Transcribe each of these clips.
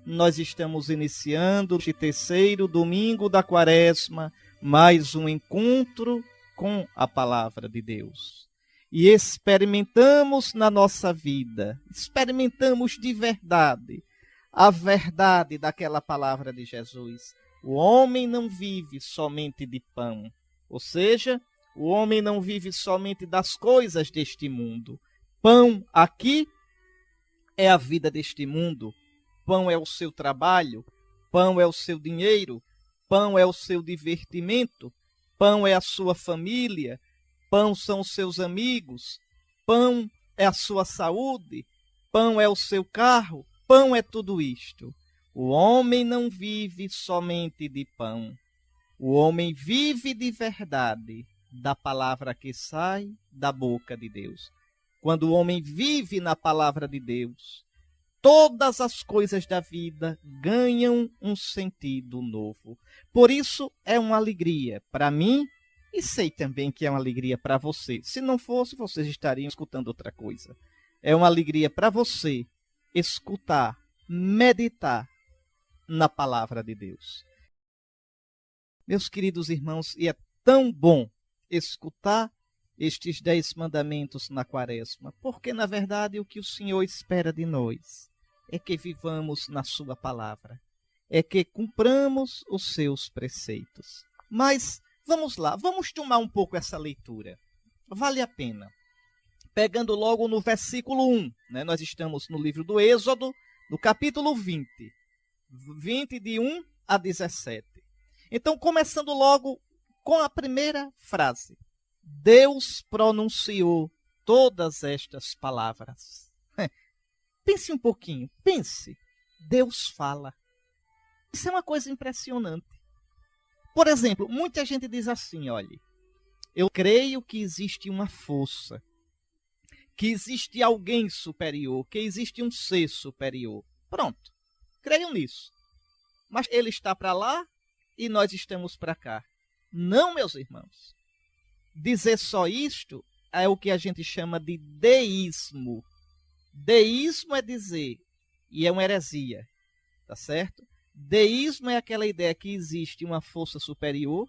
Nós estamos iniciando este terceiro domingo da Quaresma, mais um encontro com a Palavra de Deus. E experimentamos na nossa vida, experimentamos de verdade, a verdade daquela palavra de Jesus. O homem não vive somente de pão, ou seja, o homem não vive somente das coisas deste mundo. Pão aqui é a vida deste mundo. Pão é o seu trabalho, pão é o seu dinheiro, pão é o seu divertimento, pão é a sua família, pão são os seus amigos, pão é a sua saúde, pão é o seu carro, pão é tudo isto. O homem não vive somente de pão. O homem vive de verdade da palavra que sai da boca de Deus. Quando o homem vive na palavra de Deus, todas as coisas da vida ganham um sentido novo. Por isso é uma alegria para mim e sei também que é uma alegria para você. Se não fosse, vocês estariam escutando outra coisa. É uma alegria para você escutar, meditar na palavra de Deus. Meus queridos irmãos, e é tão bom escutar estes 10 mandamentos na Quaresma, porque na verdade o que o Senhor espera de nós é que vivamos na sua palavra, é que cumpramos os seus preceitos. Mas vamos lá, vamos tomar um pouco essa leitura. Vale a pena. Pegando logo no versículo 1, nós estamos no livro do Êxodo, no capítulo 20 de 1 a 17. Então, começando logo com a primeira frase. Deus pronunciou todas estas palavras. Pense um pouquinho, pense. Deus fala. Isso é uma coisa impressionante. Por exemplo, muita gente diz assim, olha, eu creio que existe uma força, que existe alguém superior, que existe um ser superior. Pronto, creio nisso. Mas ele está para lá e nós estamos para cá. Não, meus irmãos. Dizer só isto é o que a gente chama de deísmo. Deísmo é dizer, e é uma heresia, tá certo? Deísmo é aquela ideia que existe uma força superior,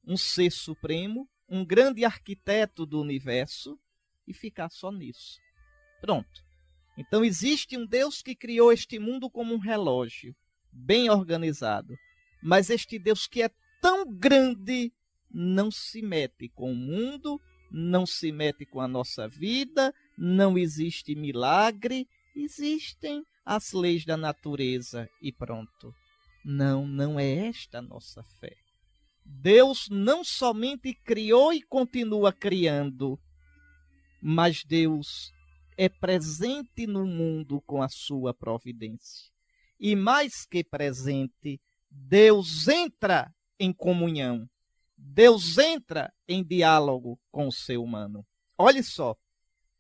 um ser supremo, um grande arquiteto do universo, e ficar só nisso. Pronto. Então existe um Deus que criou este mundo como um relógio, bem organizado. Mas este Deus que é tão grande, não se mete com o mundo, não se mete com a nossa vida, não existe milagre, existem as leis da natureza e pronto. Não é esta a nossa fé. Deus não somente criou e continua criando, mas Deus é presente no mundo com a sua providência. E mais que presente, Deus entra em comunhão. Deus entra em diálogo com o ser humano. Olhe só,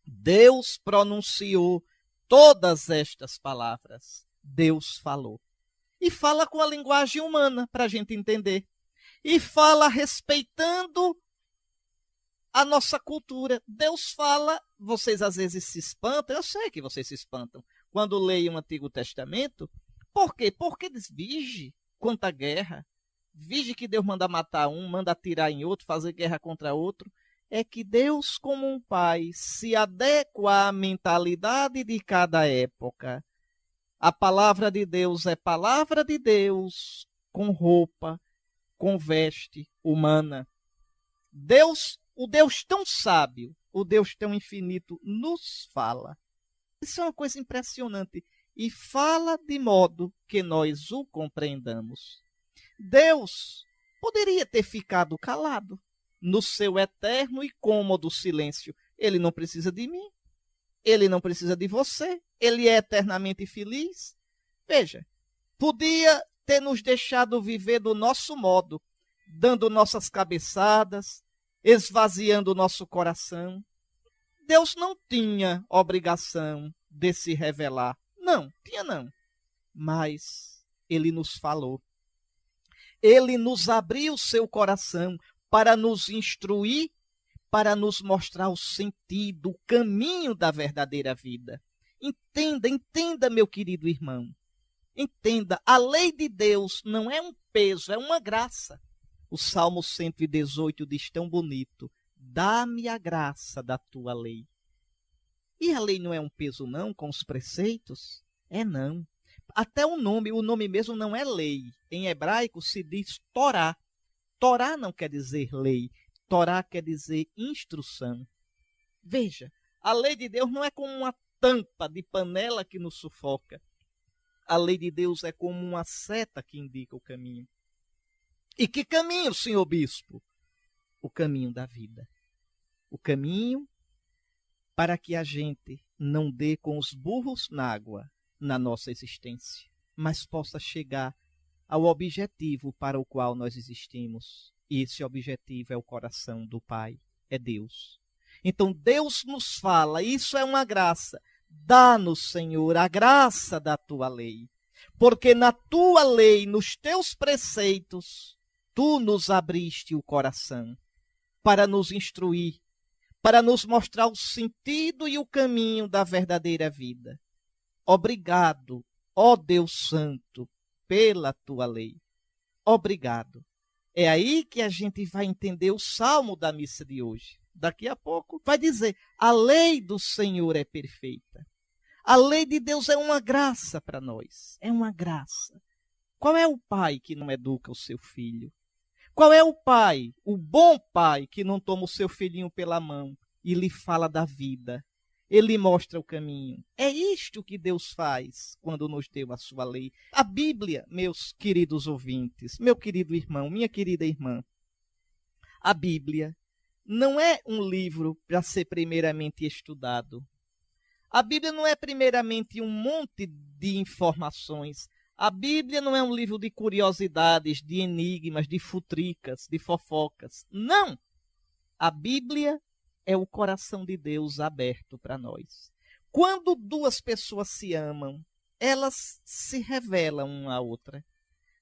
Deus pronunciou todas estas palavras. Deus falou. E fala com a linguagem humana, para a gente entender. E fala respeitando a nossa cultura. Deus fala, vocês às vezes se espantam, eu sei que vocês se espantam, quando leem o Antigo Testamento. Por quê? Porque diz, vige, quanta guerra. Vige que Deus manda matar um, manda atirar em outro, fazer guerra contra outro. É que Deus, como um pai, se adequa à mentalidade de cada época. A palavra de Deus é palavra de Deus com roupa, com veste humana. Deus, o Deus tão sábio, o Deus tão infinito, nos fala. Isso é uma coisa impressionante. E fala de modo que nós o compreendamos. Deus poderia ter ficado calado no seu eterno e cômodo silêncio. Ele não precisa de mim. Ele não precisa de você. Ele é eternamente feliz. Veja, podia ter nos deixado viver do nosso modo, dando nossas cabeçadas, esvaziando o nosso coração. Deus não tinha obrigação de se revelar. Não, tinha não. Mas ele nos falou. Ele nos abriu o seu coração para nos instruir, para nos mostrar o sentido, o caminho da verdadeira vida. Entenda, meu querido irmão. Entenda, a lei de Deus não é um peso, é uma graça. O Salmo 118 diz tão bonito: dá-me a graça da tua lei. E a lei não é um peso não, com os preceitos? É não. Até o nome mesmo não é lei. Em hebraico se diz Torá. Torá não quer dizer lei. Torá quer dizer instrução. Veja, a lei de Deus não é como uma tampa de panela que nos sufoca. A lei de Deus é como uma seta que indica o caminho. E que caminho, senhor bispo? O caminho da vida. O caminho para que a gente não dê com os burros na água na nossa existência, mas possa chegar ao objetivo para o qual nós existimos. E esse objetivo é o coração do Pai, é Deus. Então Deus nos fala, isso é uma graça. Dá-nos, Senhor, a graça da tua lei, porque na tua lei, nos teus preceitos, tu nos abriste o coração para nos instruir, para nos mostrar o sentido e o caminho da verdadeira vida. Obrigado, ó Deus Santo, pela tua lei. Obrigado. É aí que a gente vai entender o salmo da missa de hoje. Daqui a pouco vai dizer: a lei do Senhor é perfeita. A lei de Deus é uma graça para nós. É uma graça. Qual é o pai que não educa o seu filho? Qual é o pai, o bom pai, que não toma o seu filhinho pela mão e lhe fala da vida? Ele mostra o caminho. É isto que Deus faz quando nos deu a sua lei. A Bíblia, meus queridos ouvintes, meu querido irmão, minha querida irmã, a Bíblia não é um livro para ser primeiramente estudado. A Bíblia não é primeiramente um monte de informações. A Bíblia não é um livro de curiosidades, de enigmas, de futricas, de fofocas. Não! A Bíblia é o coração de Deus aberto para nós. Quando duas pessoas se amam, elas se revelam uma à outra.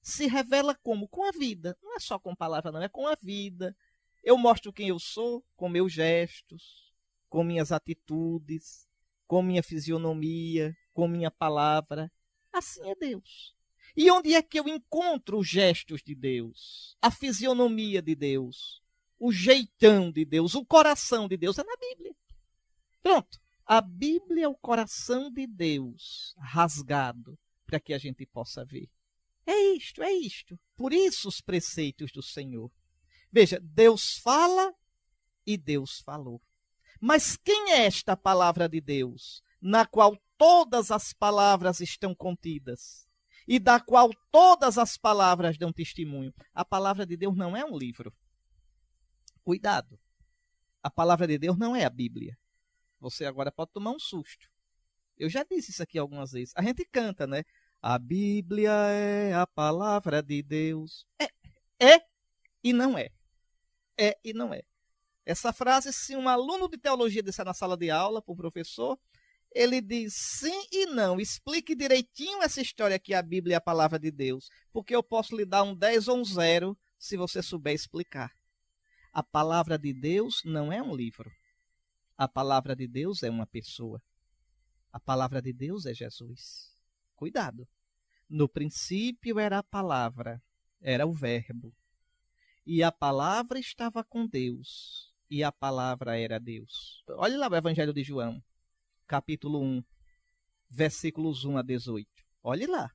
Se revela como? Com a vida. Não é só com palavra, não, é com a vida. Eu mostro quem eu sou com meus gestos, com minhas atitudes, com minha fisionomia, com minha palavra. Assim é Deus. E onde é que eu encontro os gestos de Deus? A fisionomia de Deus? O jeitão de Deus? O coração de Deus? É na Bíblia. Pronto. A Bíblia é o coração de Deus rasgado para que a gente possa ver. É isto, é isto. Por isso os preceitos do Senhor. Veja, Deus fala e Deus falou. Mas quem é esta palavra de Deus, na qual todas as palavras estão contidas e da qual todas as palavras dão testemunho? A palavra de Deus não é um livro. Cuidado. A palavra de Deus não é a Bíblia. Você agora pode tomar um susto. Eu já disse isso aqui algumas vezes. A gente canta, né? A Bíblia é a palavra de Deus. É e não é. É e não é. Essa frase, se um aluno de teologia disser na sala de aula para o professor, ele diz sim e não. Explique direitinho essa história que a Bíblia é a palavra de Deus, porque eu posso lhe dar um 10 ou um 0 se você souber explicar. A palavra de Deus não é um livro. A palavra de Deus é uma pessoa. A palavra de Deus é Jesus. Cuidado. No princípio era a palavra, era o verbo. E a palavra estava com Deus, e a palavra era Deus. Olha lá o Evangelho de João, capítulo 1, versículos 1 a 18. Olhe lá.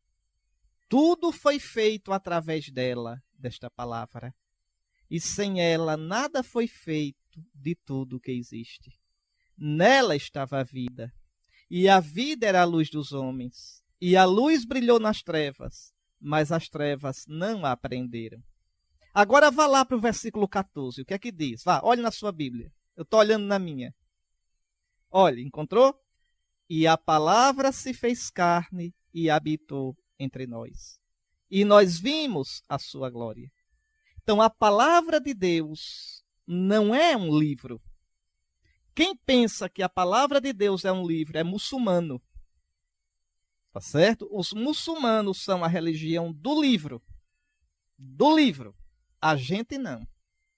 Tudo foi feito através dela, desta palavra. E sem ela nada foi feito de tudo que existe. Nela estava a vida, e a vida era a luz dos homens. E a luz brilhou nas trevas, mas as trevas não a aprenderam. Agora vá lá para o versículo 14. O que é que diz? Vá, olhe na sua Bíblia. Eu estou olhando na minha. Olhe, encontrou? E a palavra se fez carne e habitou entre nós. E nós vimos a sua glória. Então, a palavra de Deus não é um livro. Quem pensa que a palavra de Deus é um livro é muçulmano. Tá certo? Os muçulmanos são a religião do livro. Do livro. A gente não.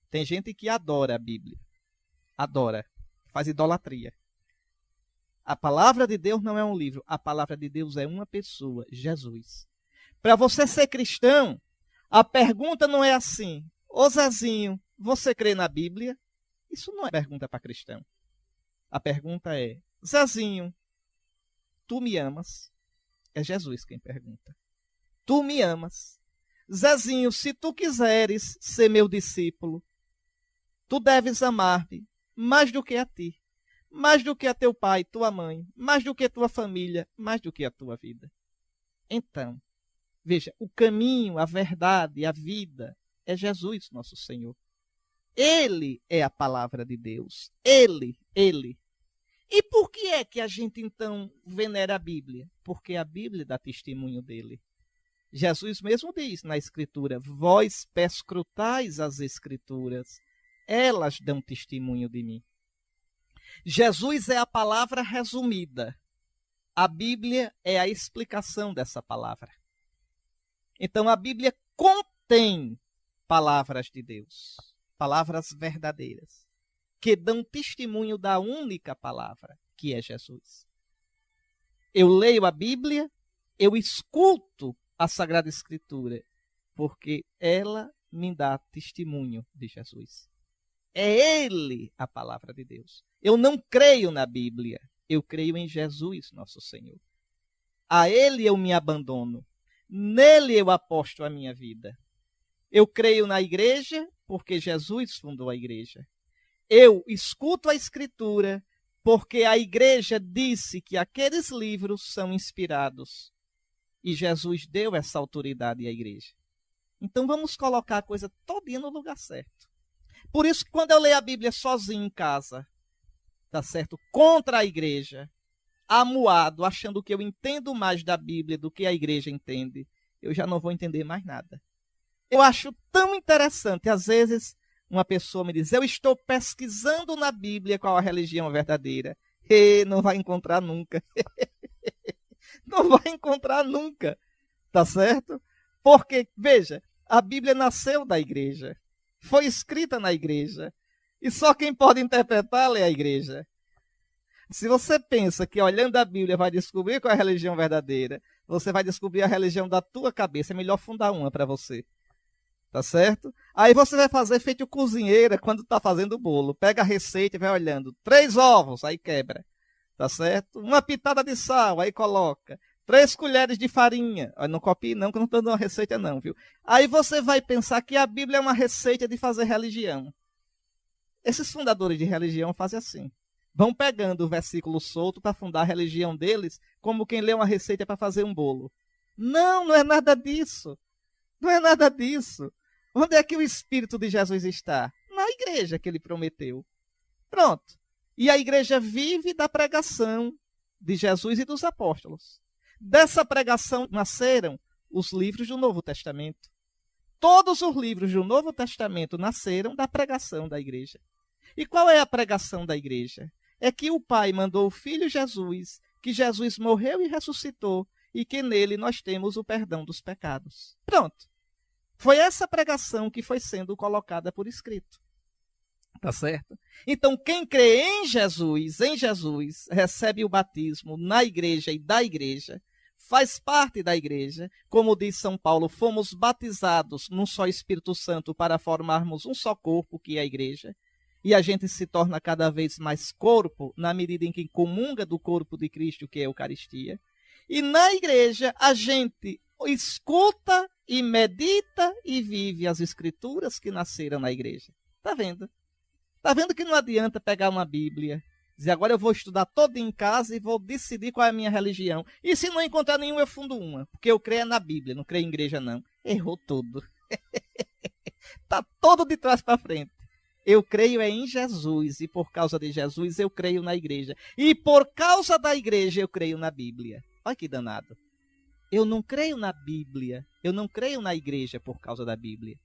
Tem gente que adora a Bíblia. Adora. Faz idolatria. A palavra de Deus não é um livro. A palavra de Deus é uma pessoa, Jesus. Para você ser cristão, a pergunta não é assim: ô Zezinho, você crê na Bíblia? Isso não é pergunta para cristão. A pergunta é: Zezinho, tu me amas? É Jesus quem pergunta. Tu me amas? Zezinho, se tu quiseres ser meu discípulo, tu deves amar-me mais do que a ti, mais do que a teu pai, tua mãe, mais do que tua família, mais do que a tua vida. Então, veja, o caminho, a verdade, a vida é Jesus, nosso Senhor. Ele é a palavra de Deus. Ele. E por que é que a gente então venera a Bíblia? Porque a Bíblia dá testemunho dele. Jesus mesmo diz na Escritura: vós perscrutais as Escrituras, elas dão testemunho de mim. Jesus é a palavra resumida. A Bíblia é a explicação dessa palavra. Então a Bíblia contém palavras de Deus, palavras verdadeiras, que dão testemunho da única palavra, que é Jesus. Eu leio a Bíblia, eu escuto a Sagrada Escritura, porque ela me dá testemunho de Jesus. É Ele a palavra de Deus. Eu não creio na Bíblia, eu creio em Jesus, nosso Senhor. A Ele eu me abandono, nele eu aposto a minha vida. Eu creio na igreja, porque Jesus fundou a igreja. Eu escuto a Escritura, porque a igreja disse que aqueles livros são inspirados. E Jesus deu essa autoridade à igreja. Então vamos colocar a coisa todinha no lugar certo. Por isso, quando eu leio a Bíblia sozinho em casa, tá certo? Contra a igreja, amuado, achando que eu entendo mais da Bíblia do que a igreja entende, eu já não vou entender mais nada. Eu acho tão interessante, às vezes, uma pessoa me diz: eu estou pesquisando na Bíblia qual a religião verdadeira. E não vai encontrar nunca. Não vai encontrar nunca, tá certo? Porque, veja, a Bíblia nasceu da igreja, foi escrita na igreja, e só quem pode interpretá-la é a igreja. Se você pensa que olhando a Bíblia vai descobrir qual é a religião verdadeira, você vai descobrir a religião da tua cabeça. É melhor fundar uma para você, tá certo? Aí você vai fazer feito cozinheira quando está fazendo o bolo. Pega a receita e vai olhando. 3 ovos, aí quebra. Tá certo? Uma pitada de sal, aí coloca. 3 colheres de farinha. Não copie não, que eu não estou dando uma receita não, viu? Aí você vai pensar que a Bíblia é uma receita de fazer religião. Esses fundadores de religião fazem assim. Vão pegando o versículo solto para fundar a religião deles, como quem lê uma receita para fazer um bolo. Não, não é nada disso. Não é nada disso. Onde é que o Espírito de Jesus está? Na igreja que ele prometeu. Pronto. E a igreja vive da pregação de Jesus e dos apóstolos. Dessa pregação nasceram os livros do Novo Testamento. Todos os livros do Novo Testamento nasceram da pregação da igreja. E qual é a pregação da igreja? É que o Pai mandou o Filho Jesus, que Jesus morreu e ressuscitou, e que nele nós temos o perdão dos pecados. Pronto. Foi essa pregação que foi sendo colocada por escrito. Tá certo? Então, quem crê em Jesus, recebe o batismo na igreja e da igreja, faz parte da igreja. Como diz São Paulo, fomos batizados num só Espírito Santo para formarmos um só corpo, que é a igreja. E a gente se torna cada vez mais corpo, na medida em que comunga do corpo de Cristo, que é a Eucaristia. E na igreja, a gente escuta e medita e vive as escrituras que nasceram na igreja. Tá vendo? Tá vendo que não adianta pegar uma Bíblia, dizer agora eu vou estudar todo em casa e vou decidir qual é a minha religião. E se não encontrar nenhuma, eu fundo uma. Porque eu creio na Bíblia, não creio em igreja não. Errou tudo. Tá todo de trás para frente. Eu creio é em Jesus, e por causa de Jesus eu creio na igreja. E por causa da igreja eu creio na Bíblia. Olha que danado. Eu não creio na Bíblia, eu não creio na igreja por causa da Bíblia.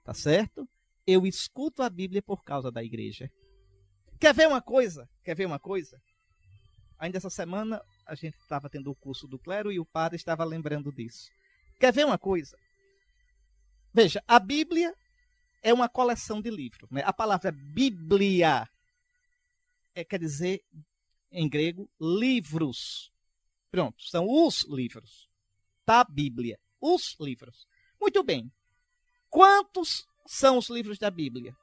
Tá certo? Eu escuto a Bíblia por causa da igreja. Quer ver uma coisa? Ainda essa semana a gente estava tendo o curso do clero e o padre estava lembrando disso. Quer ver uma coisa? Veja, a Bíblia é uma coleção de livros, né? A palavra Bíblia quer dizer em grego, livros. Pronto, são os livros da Bíblia. Os livros. Muito bem. Quantos são os livros da Bíblia?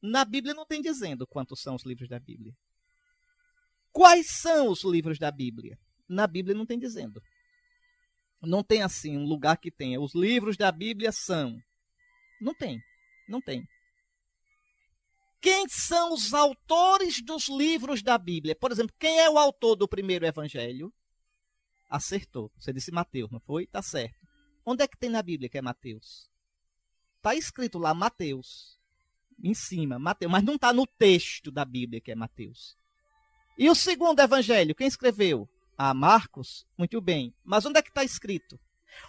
Na Bíblia não tem dizendo quantos são os livros da Bíblia. Quais são os livros da Bíblia? Na Bíblia não tem dizendo. Não tem assim um lugar que tenha. Os livros da Bíblia são. Não tem. Não tem. Quem são os autores dos livros da Bíblia? Por exemplo, quem é o autor do primeiro evangelho? Acertou. Você disse Mateus, não foi? Tá certo. Onde é que tem na Bíblia que é Mateus? Está escrito lá Mateus. Em cima, Mateus. Mas não está no texto da Bíblia que é Mateus. E o segundo evangelho, quem escreveu? Ah, Marcos? Muito bem. Mas onde é que está escrito?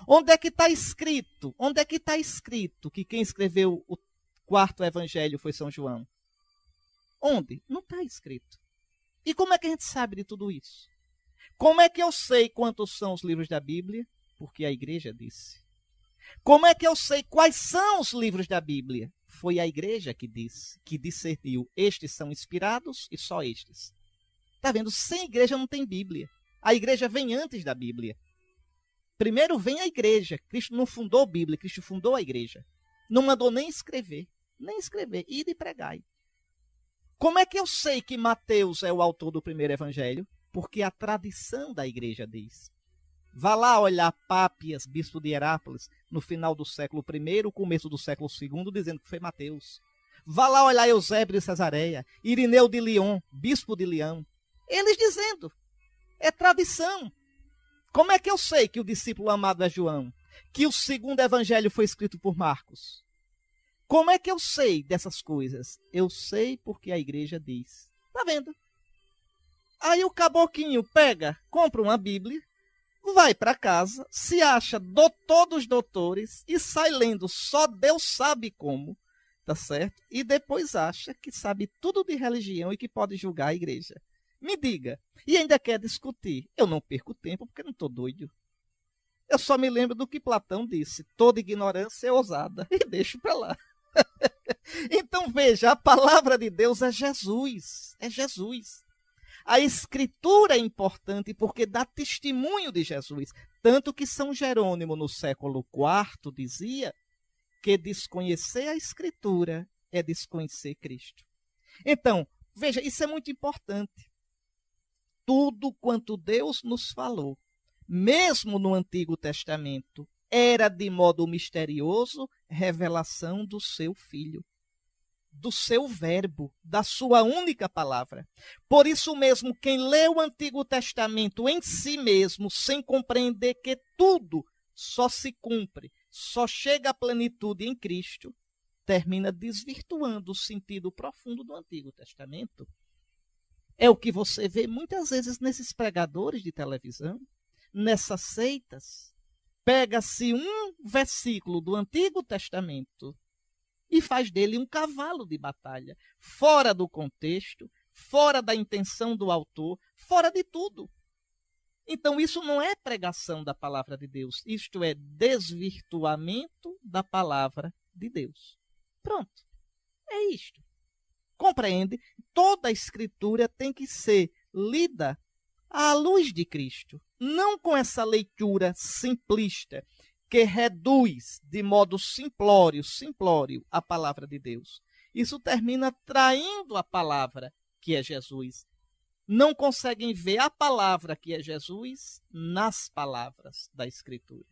Onde é que está escrito? Onde é que está escrito que quem escreveu o quarto evangelho foi São João? Onde? Não está escrito. E como é que a gente sabe de tudo isso? Como é que eu sei quantos são os livros da Bíblia? Porque a igreja disse. Como é que eu sei quais são os livros da Bíblia? Foi a igreja que disse, que discerniu. Estes são inspirados e só estes. Está vendo? Sem igreja não tem Bíblia. A igreja vem antes da Bíblia. Primeiro vem a igreja. Cristo não fundou a Bíblia, Cristo fundou a igreja. Não mandou nem escrever. Nem escrever. Ide e pregai. Como é que eu sei que Mateus é o autor do primeiro evangelho? Porque a tradição da igreja diz. Vá lá olhar Pápias, bispo de Herápolis, no final do século I, começo do século II, dizendo que foi Mateus. Vá lá olhar Eusébio de Cesareia, Irineu de Lyon, bispo de Leão. Eles dizendo. É tradição. Como é que eu sei que o discípulo amado é João? Que o segundo evangelho foi escrito por Marcos? Como é que eu sei dessas coisas? Eu sei porque a igreja diz. Tá vendo? Aí o caboquinho pega, compra uma Bíblia, vai para casa, se acha doutor dos doutores e sai lendo só Deus sabe como, tá certo? E depois acha que sabe tudo de religião e que pode julgar a igreja. Me diga. E ainda quer discutir. Eu não perco tempo porque não estou doido. Eu só me lembro do que Platão disse. Toda ignorância é ousada. E deixo para lá. Então veja, a palavra de Deus é Jesus. É Jesus. A escritura é importante porque dá testemunho de Jesus. Tanto que São Jerônimo, no século IV, dizia que desconhecer a escritura é desconhecer Cristo. Então, veja, isso é muito importante. Tudo quanto Deus nos falou, mesmo no Antigo Testamento, era de modo misterioso revelação do seu Filho, do seu verbo, da sua única palavra. Por isso mesmo, quem lê o Antigo Testamento em si mesmo, sem compreender que tudo só se cumpre, só chega à plenitude em Cristo, termina desvirtuando o sentido profundo do Antigo Testamento. É o que você vê muitas vezes nesses pregadores de televisão, nessas seitas. Pega-se um versículo do Antigo Testamento e faz dele um cavalo de batalha, fora do contexto, fora da intenção do autor, fora de tudo. Então isso não é pregação da palavra de Deus, isto é desvirtuamento da palavra de Deus. Pronto, é isto. Compreende? Toda a escritura tem que ser lida à luz de Cristo, não com essa leitura simplista que reduz de modo simplório a palavra de Deus. Isso termina traindo a palavra que é Jesus. Não conseguem ver a palavra que é Jesus nas palavras da Escritura.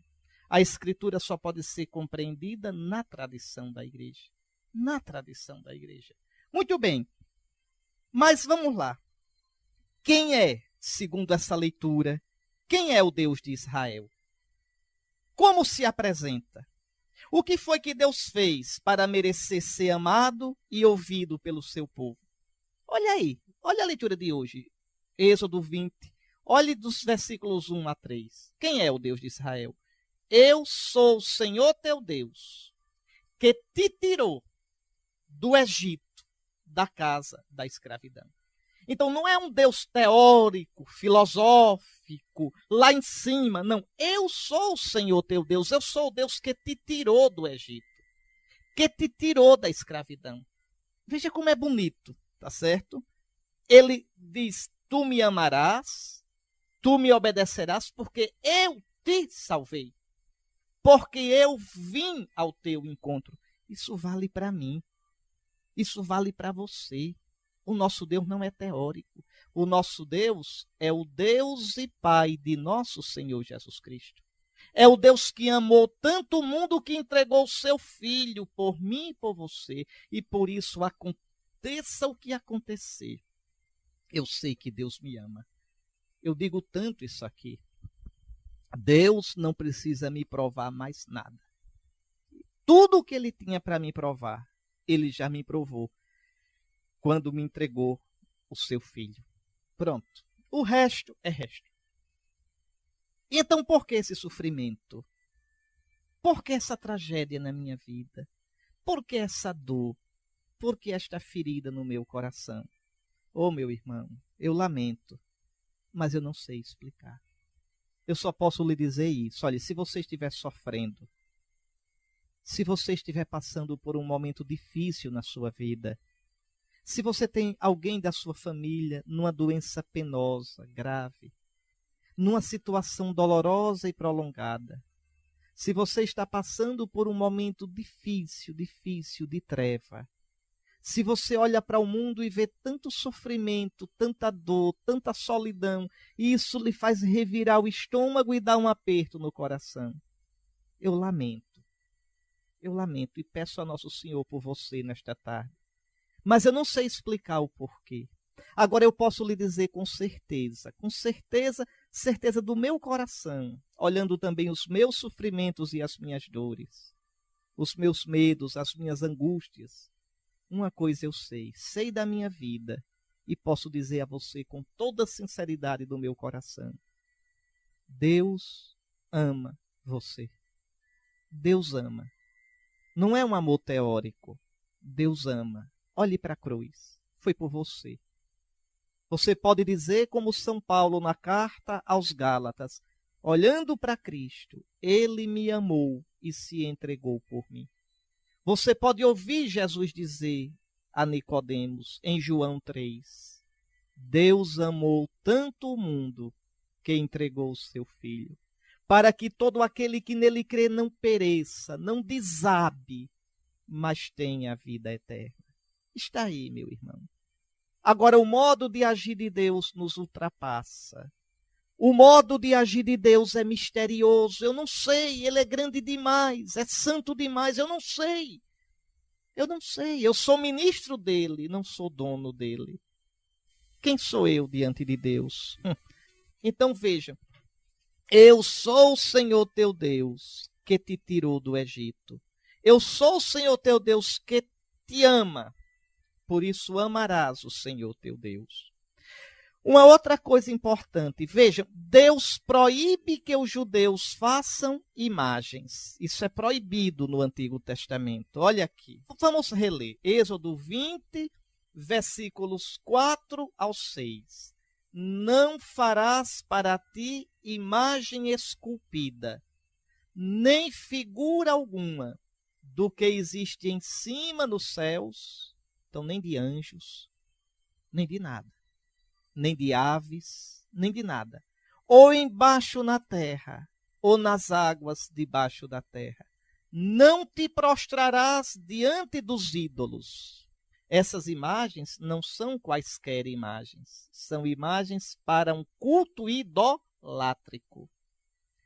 A Escritura só pode ser compreendida na tradição da igreja. Na tradição da igreja. Muito bem, mas vamos lá. Quem é, segundo essa leitura, quem é o Deus de Israel? Como se apresenta? O que foi que Deus fez para merecer ser amado e ouvido pelo seu povo? Olha aí, olha a leitura de hoje, Êxodo 20, olhe dos versículos 1 a 3. Quem é o Deus de Israel? Eu sou o Senhor teu Deus, que te tirou do Egito, da casa da escravidão. Então não é um Deus teórico, filosófico, lá em cima, não. Eu sou o Senhor teu Deus, eu sou o Deus que te tirou do Egito, que te tirou da escravidão. Veja como é bonito, tá certo? Ele diz, tu me amarás, tu me obedecerás, porque eu te salvei, porque eu vim ao teu encontro. Isso vale para mim, isso vale para você. O nosso Deus não é teórico. O nosso Deus é o Deus e Pai de nosso Senhor Jesus Cristo. É o Deus que amou tanto o mundo que entregou o seu Filho por mim e por você. E por isso, aconteça o que acontecer, eu sei que Deus me ama. Eu digo tanto isso aqui. Deus não precisa me provar mais nada. Tudo o que Ele tinha para me provar, Ele já me provou quando me entregou o seu Filho. Pronto. O resto é resto. Então, por que esse sofrimento? Por que essa tragédia na minha vida? Por que essa dor? Por que esta ferida no meu coração? Oh, meu irmão, eu lamento, mas eu não sei explicar. Eu só posso lhe dizer isso. Olha, se você estiver sofrendo, se você estiver passando por um momento difícil na sua vida, se você tem alguém da sua família numa doença penosa, grave, numa situação dolorosa e prolongada, se você está passando por um momento difícil de treva, se você olha para o mundo e vê tanto sofrimento, tanta dor, tanta solidão, e isso lhe faz revirar o estômago e dar um aperto no coração, eu lamento e peço a Nosso Senhor por você nesta tarde. Mas eu não sei explicar o porquê. Agora eu posso lhe dizer com certeza do meu coração, olhando também os meus sofrimentos e as minhas dores, os meus medos, as minhas angústias. Uma coisa eu sei da minha vida e posso dizer a você com toda a sinceridade do meu coração: Deus ama você. Deus ama. Não é um amor teórico. Deus ama. Olhe para a cruz. Foi por você. Você pode dizer como São Paulo na carta aos Gálatas: olhando para Cristo, Ele me amou e se entregou por mim. Você pode ouvir Jesus dizer a Nicodemos em João 3: Deus amou tanto o mundo que entregou o seu Filho, para que todo aquele que nele crê não pereça, não desabe, mas tenha a vida eterna. Está aí, meu irmão. Agora, o modo de agir de Deus nos ultrapassa. O modo de agir de Deus é misterioso. Eu não sei, Ele é grande demais, é santo demais, eu não sei. Eu sou ministro dele, não sou dono dele. Quem sou eu diante de Deus? Então veja, eu sou o Senhor teu Deus que te tirou do Egito. Eu sou o Senhor teu Deus que te ama. Por isso amarás o Senhor teu Deus. Uma outra coisa importante, vejam, Deus proíbe que os judeus façam imagens. Isso é proibido no Antigo Testamento. Olha aqui, vamos reler. Êxodo 20, versículos 4 ao 6. Não farás para ti imagem esculpida, nem figura alguma do que existe em cima nos céus, então nem de anjos, nem de nada. Nem de aves, nem de nada. Ou embaixo na terra, ou nas águas debaixo da terra. Não te prostrarás diante dos ídolos. Essas imagens não são quaisquer imagens. São imagens para um culto idolátrico.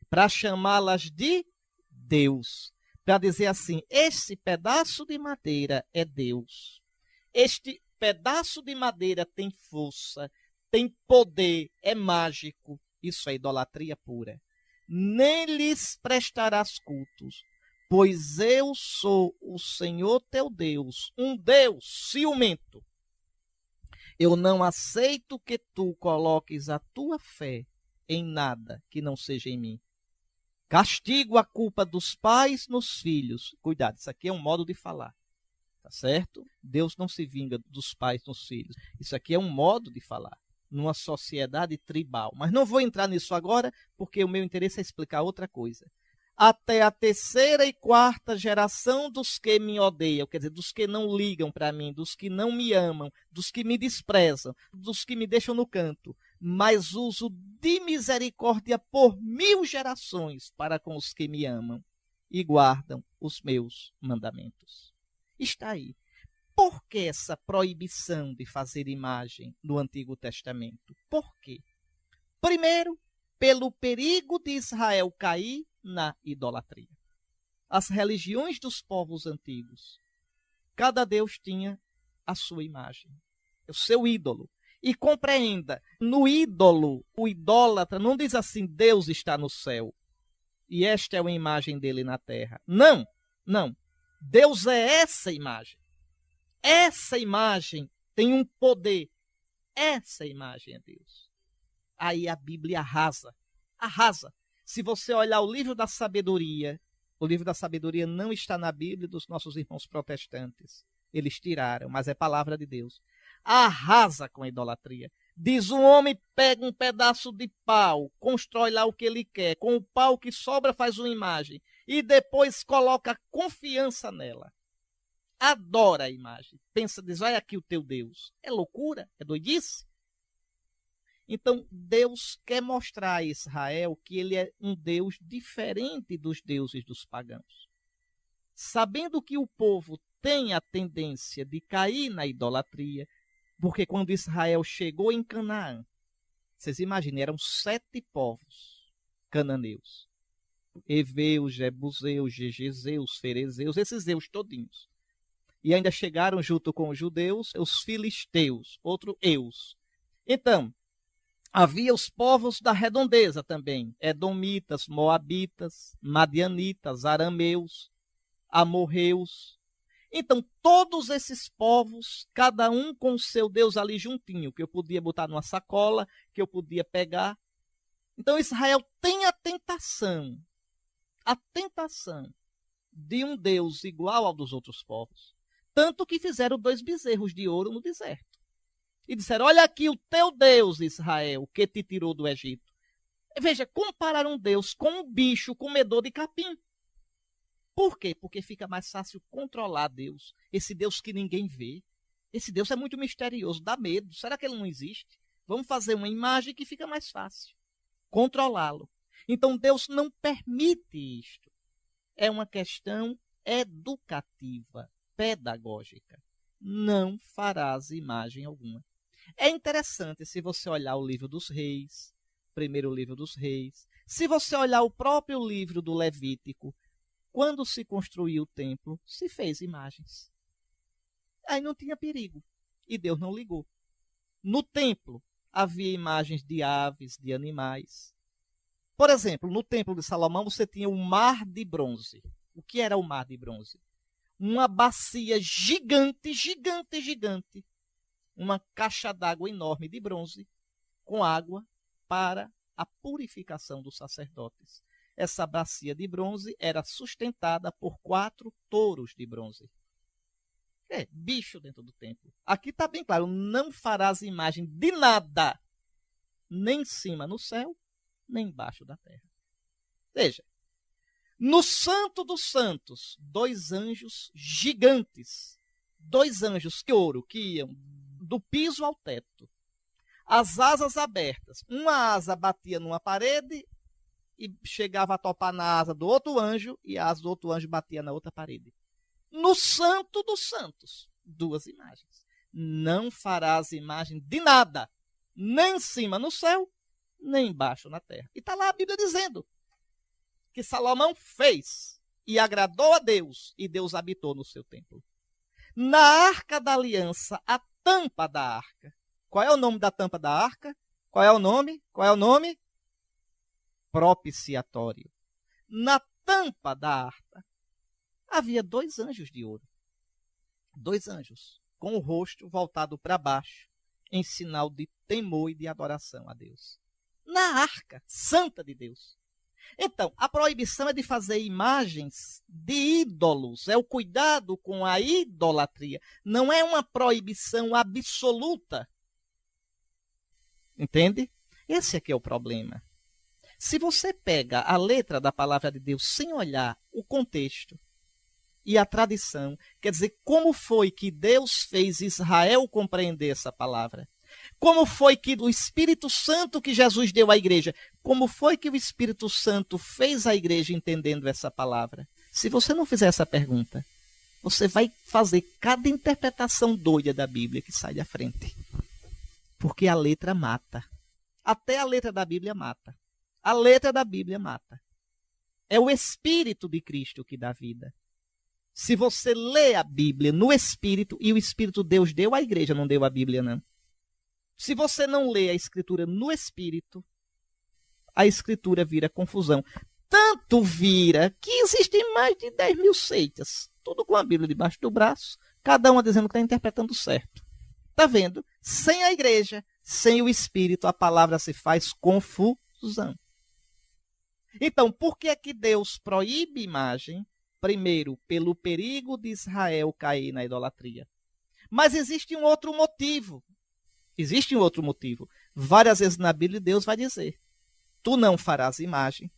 Para chamá-las de Deus. Para dizer assim, esse pedaço de madeira é Deus. Este pedaço de madeira tem força, tem poder, é mágico. Isso é idolatria pura. Nem lhes prestarás cultos, pois eu sou o Senhor teu Deus, um Deus ciumento. Eu não aceito que tu coloques a tua fé em nada que não seja em mim. Castigo a culpa dos pais nos filhos. Cuidado, isso aqui é um modo de falar. Tá certo? Deus não se vinga dos pais nos filhos. Isso aqui é um modo de falar numa sociedade tribal. Mas não vou entrar nisso agora, porque o meu interesse é explicar outra coisa. até a terceira e quarta geração dos que me odeiam, quer dizer, dos que não ligam para mim, dos que não me amam, dos que me desprezam, dos que me deixam no canto, mas uso de misericórdia por 1000 gerações para com os que me amam e guardam os meus mandamentos. Está aí. Por que essa proibição de fazer imagem no Antigo Testamento? Por quê? Primeiro, pelo perigo de Israel cair na idolatria. As religiões dos povos antigos, cada deus tinha a sua imagem, o seu ídolo. E compreenda, no ídolo, o idólatra não diz assim, Deus está no céu e esta é uma imagem dele na terra. Não, não. Deus é essa imagem. Essa imagem tem um poder. Essa imagem é Deus. Aí a Bíblia arrasa. Arrasa. Se você olhar o livro da sabedoria não está na Bíblia dos nossos irmãos protestantes. Eles tiraram, mas é palavra de Deus. Arrasa com a idolatria. Diz, um homem pega um pedaço de pau, constrói lá o que ele quer, com o pau que sobra faz uma imagem, e depois coloca confiança nela. Adora a imagem. Pensa, diz, vai aqui o teu Deus. É loucura? É doidice? Então, Deus quer mostrar a Israel que ele é um Deus diferente dos deuses dos pagãos. Sabendo que o povo tem a tendência de cair na idolatria, porque quando Israel chegou em Canaã, vocês imaginem, eram 7 povos cananeus. Heveus, Jebuseus, Gegezeus, Ferezeus, esses deus todinhos. E ainda chegaram junto com os judeus, os filisteus, outro Eus. Então, havia os povos da redondeza também, edomitas, moabitas, madianitas, arameus, amorreus. Então, todos esses povos, cada um com o seu Deus ali juntinho, que eu podia botar numa sacola, que eu podia pegar. Então, Israel tem a tentação de um Deus igual ao dos outros povos. Tanto que fizeram 2 bezerros de ouro no deserto. E disseram, olha aqui o teu Deus, Israel, que te tirou do Egito. Veja, compararam Deus com um bicho comedor de capim. Por quê? Porque fica mais fácil controlar Deus. Esse Deus que ninguém vê. Esse Deus é muito misterioso, dá medo. Será que ele não existe? Vamos fazer uma imagem que fica mais fácil controlá-lo. Então Deus não permite isto. É uma questão educativa, pedagógica. Não farás imagem alguma. É interessante se você olhar o livro dos reis, primeiro livro dos reis, se você olhar o próprio livro do Levítico, quando se construiu o templo, se fez imagens. Aí não tinha perigo. E Deus não ligou. No templo, havia imagens de aves, de animais. Por exemplo, no templo de Salomão, você tinha o mar de bronze. O que era o mar de bronze? Uma bacia gigante, gigante, gigante. Uma caixa d'água enorme de bronze, com água para a purificação dos sacerdotes. Essa bacia de bronze era sustentada por 4 touros de bronze. Bicho dentro do templo. Aqui está bem claro, não farás imagem de nada, nem em cima no céu, nem embaixo da terra. Veja, no Santo dos Santos, 2 anjos gigantes, 2 anjos de ouro que iam do piso ao teto, as asas abertas. Uma asa batia numa parede e chegava a topar na asa do outro anjo, e a asa do outro anjo batia na outra parede. No Santo dos Santos, 2 imagens. Não farás imagem de nada, nem em cima no céu, nem embaixo na terra. E está lá a Bíblia dizendo que Salomão fez e agradou a Deus, e Deus habitou no seu templo. Na Arca da Aliança, a tampa da arca. Qual é o nome da tampa da arca? Qual é o nome? Qual é o nome? Propiciatório. Na tampa da arca havia 2 anjos de ouro. 2 anjos, com o rosto voltado para baixo, em sinal de temor e de adoração a Deus. Na arca santa de Deus. Então, a proibição é de fazer imagens de ídolos. É o cuidado com a idolatria. Não é uma proibição absoluta. Entende? Esse aqui é o problema. Se você pega a letra da palavra de Deus sem olhar o contexto e a tradição, quer dizer, como foi que Deus fez Israel compreender essa palavra? Como foi que o Espírito Santo que Jesus deu à igreja, como foi que o Espírito Santo fez a igreja entendendo essa palavra? Se você não fizer essa pergunta, você vai fazer cada interpretação doida da Bíblia que sai da frente. Porque a letra mata. Até a letra da Bíblia mata. A letra da Bíblia mata. É o Espírito de Cristo que dá vida. Se você lê a Bíblia no Espírito, e o Espírito Deus deu à igreja, não deu à Bíblia, não. Se você não lê a Escritura no Espírito, a Escritura vira confusão. Tanto vira que existem mais de 10 mil seitas, tudo com a Bíblia debaixo do braço, cada uma dizendo que está interpretando certo. Está vendo? Sem a igreja, sem o Espírito, a palavra se faz confusão. Então, por que é que Deus proíbe imagem? Primeiro, pelo perigo de Israel cair na idolatria. Mas existe um outro motivo. Existe um outro motivo. Várias vezes na Bíblia Deus vai dizer: tu não farás imagem,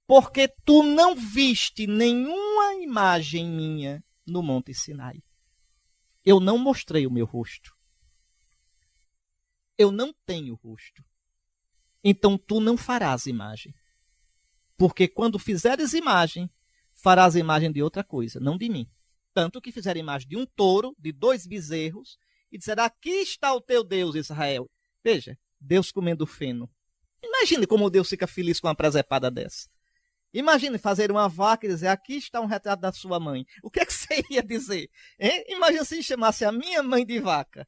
porque tu não viste nenhuma imagem minha no Monte Sinai. Eu não mostrei o meu rosto. Eu não tenho rosto. Então tu não farás imagem. Porque quando fizeres imagem, farás imagem de outra coisa, não de mim. Tanto que fizeram imagem de um touro, de 2 bezerros, e disseram: aqui está o teu Deus, Israel. Veja, Deus comendo feno. Imagine como Deus fica feliz com uma presepada dessa. Imagine fazer uma vaca e dizer: aqui está um retrato da sua mãe. O que é que você ia dizer? Hein? Imagina se chamasse a minha mãe de vaca.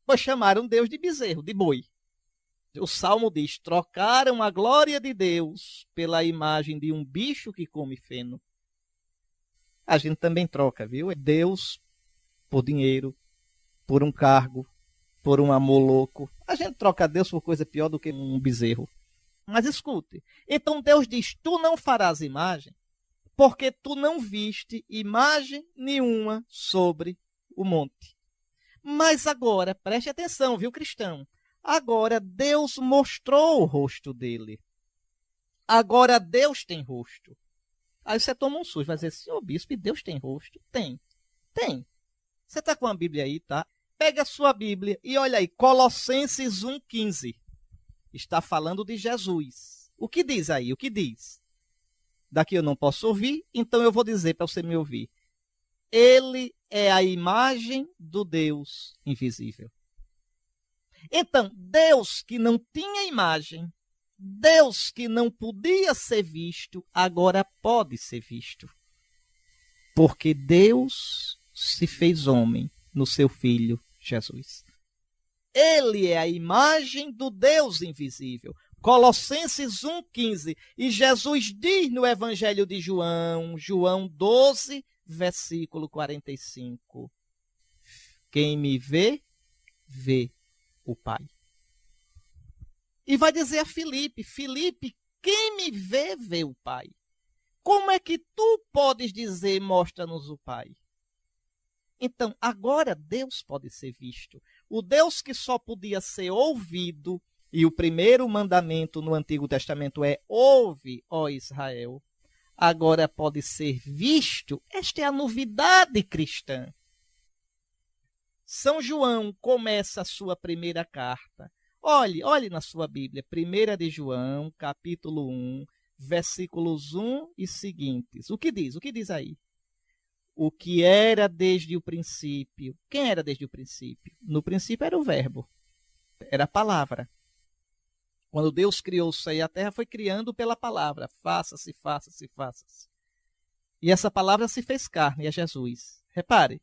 Pois chamaram Deus de bezerro, de boi. O Salmo diz: trocaram a glória de Deus pela imagem de um bicho que come feno. A gente também troca, viu? Deus por dinheiro, por um cargo, por um amor louco. A gente troca Deus por coisa pior do que um bezerro. Mas escute, então Deus diz: tu não farás imagem, porque tu não viste imagem nenhuma sobre o monte. Mas agora, preste atenção, viu, cristão? Agora Deus mostrou o rosto dele. Agora Deus tem rosto. Aí você toma um susto, vai dizer: senhor bispo, Deus tem rosto? Tem. Tem. Você está com a Bíblia aí, tá? Pega a sua Bíblia e olha aí, Colossenses 1,15. Está falando de Jesus. O que diz aí? O que diz? Daqui eu não posso ouvir, então eu vou dizer para você me ouvir. Ele é a imagem do Deus invisível. Então, Deus que não tinha imagem, Deus que não podia ser visto, agora pode ser visto. Porque Deus se fez homem no seu Filho Jesus. Ele é a imagem do Deus invisível. Colossenses 1,15. E Jesus diz no Evangelho de João, João 12, versículo 45. Quem me vê, vê o Pai. E vai dizer a Filipe: Filipe, quem me vê, vê o Pai. Como é que tu podes dizer: mostra-nos o Pai? Então, agora Deus pode ser visto. O Deus que só podia ser ouvido, e o primeiro mandamento no Antigo Testamento é: ouve, ó Israel. Agora pode ser visto. Esta é a novidade cristã. São João começa a sua primeira carta. Olhe na sua Bíblia, 1 de João, capítulo 1, versículos 1 e seguintes. O que diz? O que diz aí? O que era desde o princípio. Quem era desde o princípio? No princípio era o verbo. Era a palavra. Quando Deus criou o céu e a terra, foi criando pela palavra. Faça-se, faça-se, faça-se. E essa palavra se fez carne, é Jesus. Repare.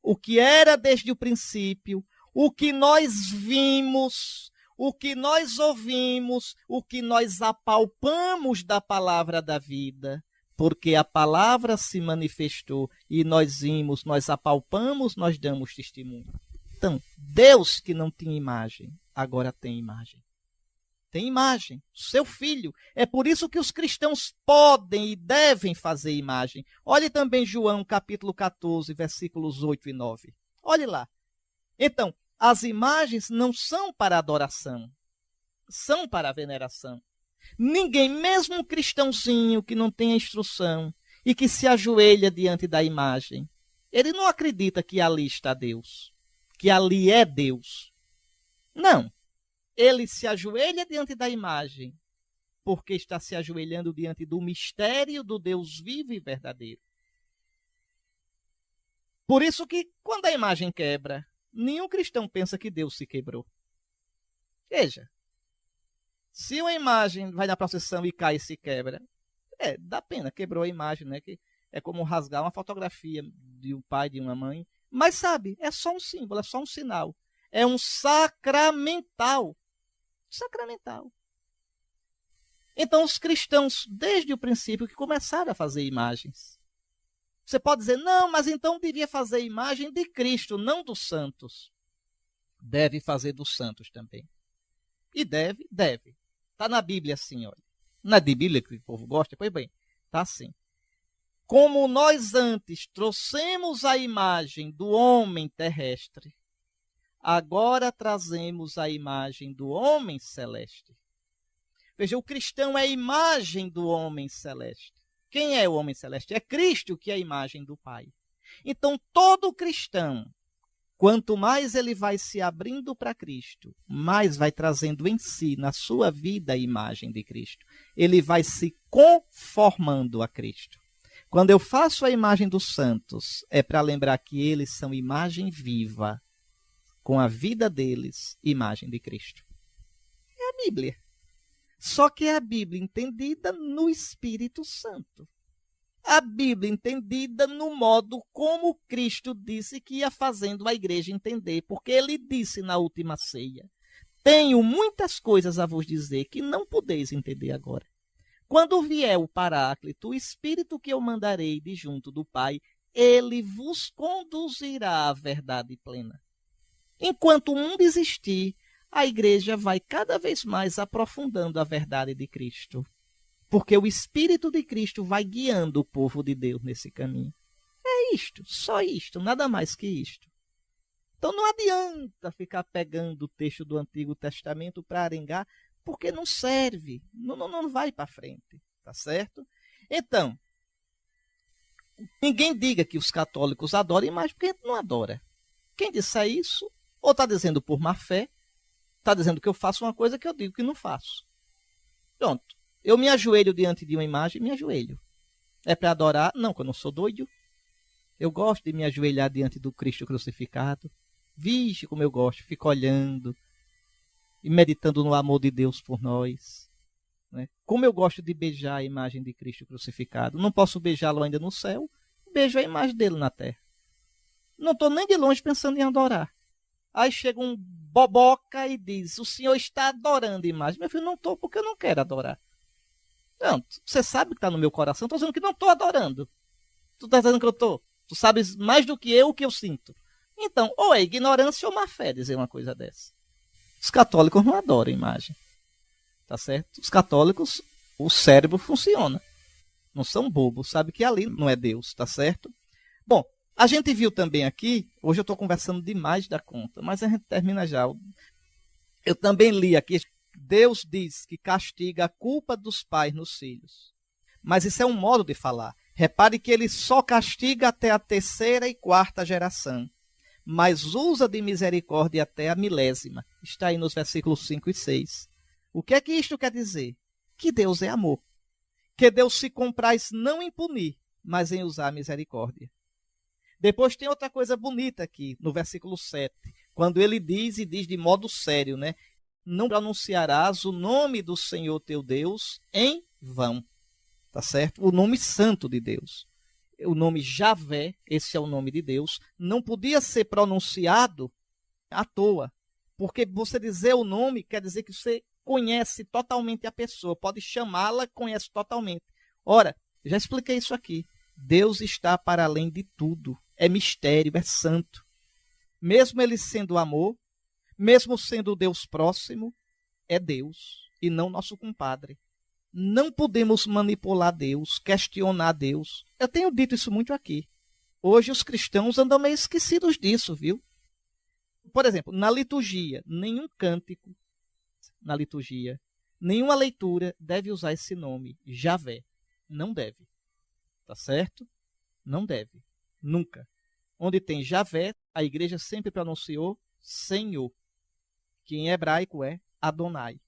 O que era desde o princípio, o que nós vimos, o que nós ouvimos, o que nós apalpamos da palavra da vida, porque a palavra se manifestou e nós vimos, nós apalpamos, nós damos testemunho. Então, Deus que não tinha imagem, agora tem imagem. Tem imagem, seu filho. É por isso que os cristãos podem e devem fazer imagem. Olhe também João capítulo 14, versículos 8 e 9. Olhe lá. Então, as imagens não são para adoração, são para veneração. Ninguém, mesmo um cristãozinho que não tem a instrução e que se ajoelha diante da imagem, ele não acredita que ali está Deus, que ali é Deus. Não. Ele se ajoelha diante da imagem porque está se ajoelhando diante do mistério do Deus vivo e verdadeiro. Por isso que, quando a imagem quebra, nenhum cristão pensa que Deus se quebrou. Veja, se uma imagem vai na procissão e cai e se quebra, dá pena, quebrou a imagem, né? Que é como rasgar uma fotografia de um pai, de uma mãe. Mas sabe, é só um símbolo, é só um sinal. É um sacramental. Sacramental. Então, os cristãos, desde o princípio, que começaram a fazer imagens. Você pode dizer, não, mas então devia fazer imagem de Cristo, não dos santos. Deve fazer dos santos também. E deve. Está na Bíblia assim, olha. Na Bíblia que o povo gosta, pois bem, está assim. Como nós antes trouxemos a imagem do homem terrestre, agora trazemos a imagem do homem celeste. Veja, o cristão é a imagem do homem celeste. Quem é o homem celeste? É Cristo, que é a imagem do Pai. Então, todo cristão, quanto mais ele vai se abrindo para Cristo, mais vai trazendo em si, na sua vida, a imagem de Cristo. Ele vai se conformando a Cristo. Quando eu faço a imagem dos santos, é para lembrar que eles são imagem viva, com a vida deles, imagem de Cristo. É a Bíblia. Só que é a Bíblia entendida no Espírito Santo. A Bíblia entendida no modo como Cristo disse que ia fazendo a igreja entender. Porque ele disse na última ceia, tenho muitas coisas a vos dizer que não podeis entender agora. Quando vier o Paráclito, o Espírito que eu mandarei de junto do Pai, ele vos conduzirá à verdade plena. Enquanto o mundo existir, a igreja vai cada vez mais aprofundando a verdade de Cristo. Porque o Espírito de Cristo vai guiando o povo de Deus nesse caminho. É isto, só isto, nada mais que isto. Então não adianta ficar pegando o texto do Antigo Testamento para arengar, porque não serve, não vai para frente, tá certo? Então, ninguém diga que os católicos adoram imagem, porque a gente não adora. Quem disser isso, ou está dizendo por má fé, está dizendo que eu faço uma coisa que eu digo que não faço. Pronto. Eu me ajoelho diante de uma imagem, me ajoelho. É para adorar? Não, que eu não sou doido. Eu gosto de me ajoelhar diante do Cristo crucificado. Vixe, como eu gosto, fico olhando e meditando no amor de Deus por nós. Né? Como eu gosto de beijar a imagem de Cristo crucificado. Não posso beijá-lo ainda no céu, beijo a imagem dele na terra. Não estou nem de longe pensando em adorar. Aí chega um boboca e diz, o senhor está adorando a imagem. Meu filho, não estou porque eu não quero adorar. Não, você sabe que está no meu coração, estou dizendo que não estou adorando. Tu está dizendo que eu estou. Tu sabes mais do que eu o que eu sinto. Então, ou é ignorância ou má fé dizer uma coisa dessa. Os católicos não adoram imagem. Tá certo? Os católicos, o cérebro funciona. Não são bobos, sabe que ali não é Deus, tá certo? Bom, a gente viu também aqui, hoje eu estou conversando demais da conta, mas a gente termina já. Eu também li aqui, Deus diz que castiga a culpa dos pais nos filhos. Mas isso é um modo de falar. Repare que ele só castiga até a 3ª e 4ª geração, mas usa de misericórdia até a 1000ª. Está aí nos versículos 5 e 6. O que é que isto quer dizer? Que Deus é amor. Que Deus se compraz não em punir, mas em usar a misericórdia. Depois tem outra coisa bonita aqui, no versículo 7, quando ele diz, e diz de modo sério, né? Não pronunciarás o nome do Senhor teu Deus em vão. Tá certo? O nome santo de Deus. O nome Javé, esse é o nome de Deus, não podia ser pronunciado à toa. Porque você dizer o nome quer dizer que você conhece totalmente a pessoa, pode chamá-la, conhece totalmente. Ora, já expliquei isso aqui. Deus está para além de tudo. É mistério, é santo. Mesmo ele sendo amor, mesmo sendo Deus próximo, é Deus e não nosso compadre. Não podemos manipular Deus, questionar Deus. Eu tenho dito isso muito aqui. Hoje os cristãos andam meio esquecidos disso, viu? Por exemplo, na liturgia, nenhum cântico na liturgia nenhuma leitura deve usar esse nome, Javé. Não deve. Tá certo? Não deve. Nunca. Onde tem Javé, a igreja sempre pronunciou Senhor, que em hebraico é Adonai.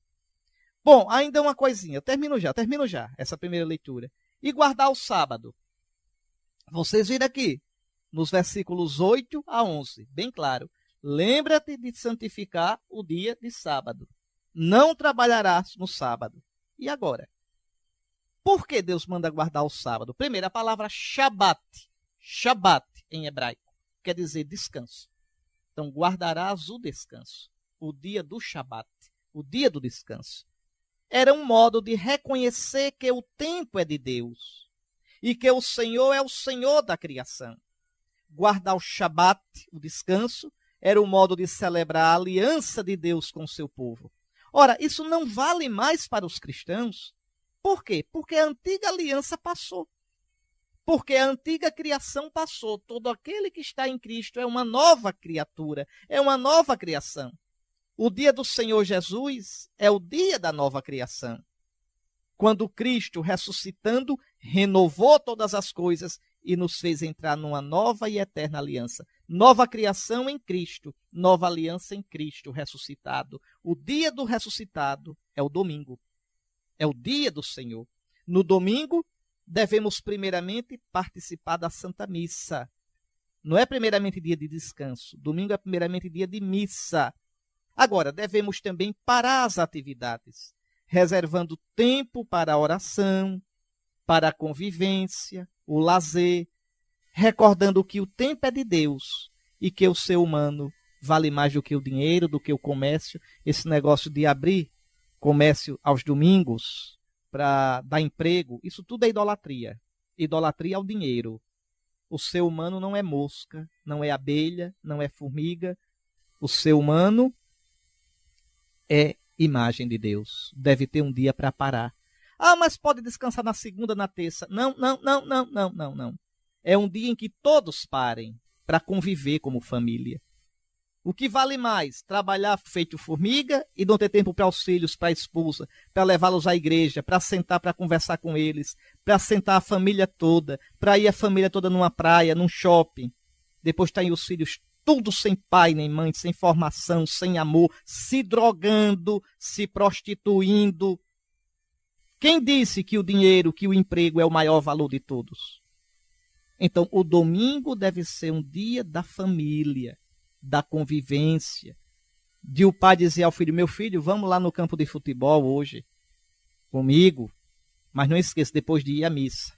Bom, ainda uma coisinha. Termino já, essa primeira leitura. E guardar o sábado. Vocês viram aqui, nos versículos 8 a 11, bem claro. Lembra-te de santificar o dia de sábado. Não trabalharás no sábado. E agora? Por que Deus manda guardar o sábado? Primeiro, a palavra Shabat. Shabat, em hebraico, quer dizer descanso. Então, guardarás o descanso. O dia do Shabat, o dia do descanso. Era um modo de reconhecer que o tempo é de Deus e que o Senhor é o Senhor da criação. Guardar o Shabat, o descanso, era um modo de celebrar a aliança de Deus com o seu povo. Ora, isso não vale mais para os cristãos. Por quê? Porque a antiga aliança passou. Porque a antiga criação passou. Todo aquele que está em Cristo é uma nova criatura, é uma nova criação. O dia do Senhor Jesus é o dia da nova criação. Quando Cristo, ressuscitando, renovou todas as coisas e nos fez entrar numa nova e eterna aliança. Nova criação em Cristo, nova aliança em Cristo ressuscitado. O dia do ressuscitado é o domingo. É o dia do Senhor. No domingo, devemos primeiramente participar da Santa Missa. Não é primeiramente dia de descanso. Domingo é primeiramente dia de missa. Agora, devemos também parar as atividades, reservando tempo para a oração, para a convivência, o lazer, recordando que o tempo é de Deus e que o ser humano vale mais do que o dinheiro, do que o comércio. Esse negócio de abrir comércio aos domingos para dar emprego, isso tudo é idolatria. Idolatria ao dinheiro. O ser humano não é mosca, não é abelha, não é formiga. O ser humano é imagem de Deus. Deve ter um dia para parar. Ah, mas pode descansar na segunda, na terça. Não. É um dia em que todos parem para conviver como família. O que vale mais? Trabalhar feito formiga e não ter tempo para os filhos, para a esposa, para levá-los à igreja, para sentar, para conversar com eles, para sentar a família toda, para ir a família toda numa praia, num shopping. Depois tem os filhos tudo sem pai nem mãe, sem formação, sem amor, se drogando, se prostituindo. Quem disse que o dinheiro, que o emprego é o maior valor de todos? Então, o domingo deve ser um dia da família, da convivência, de o pai dizer ao filho: meu filho, vamos lá no campo de futebol hoje, comigo, mas não esqueça, depois de ir à missa.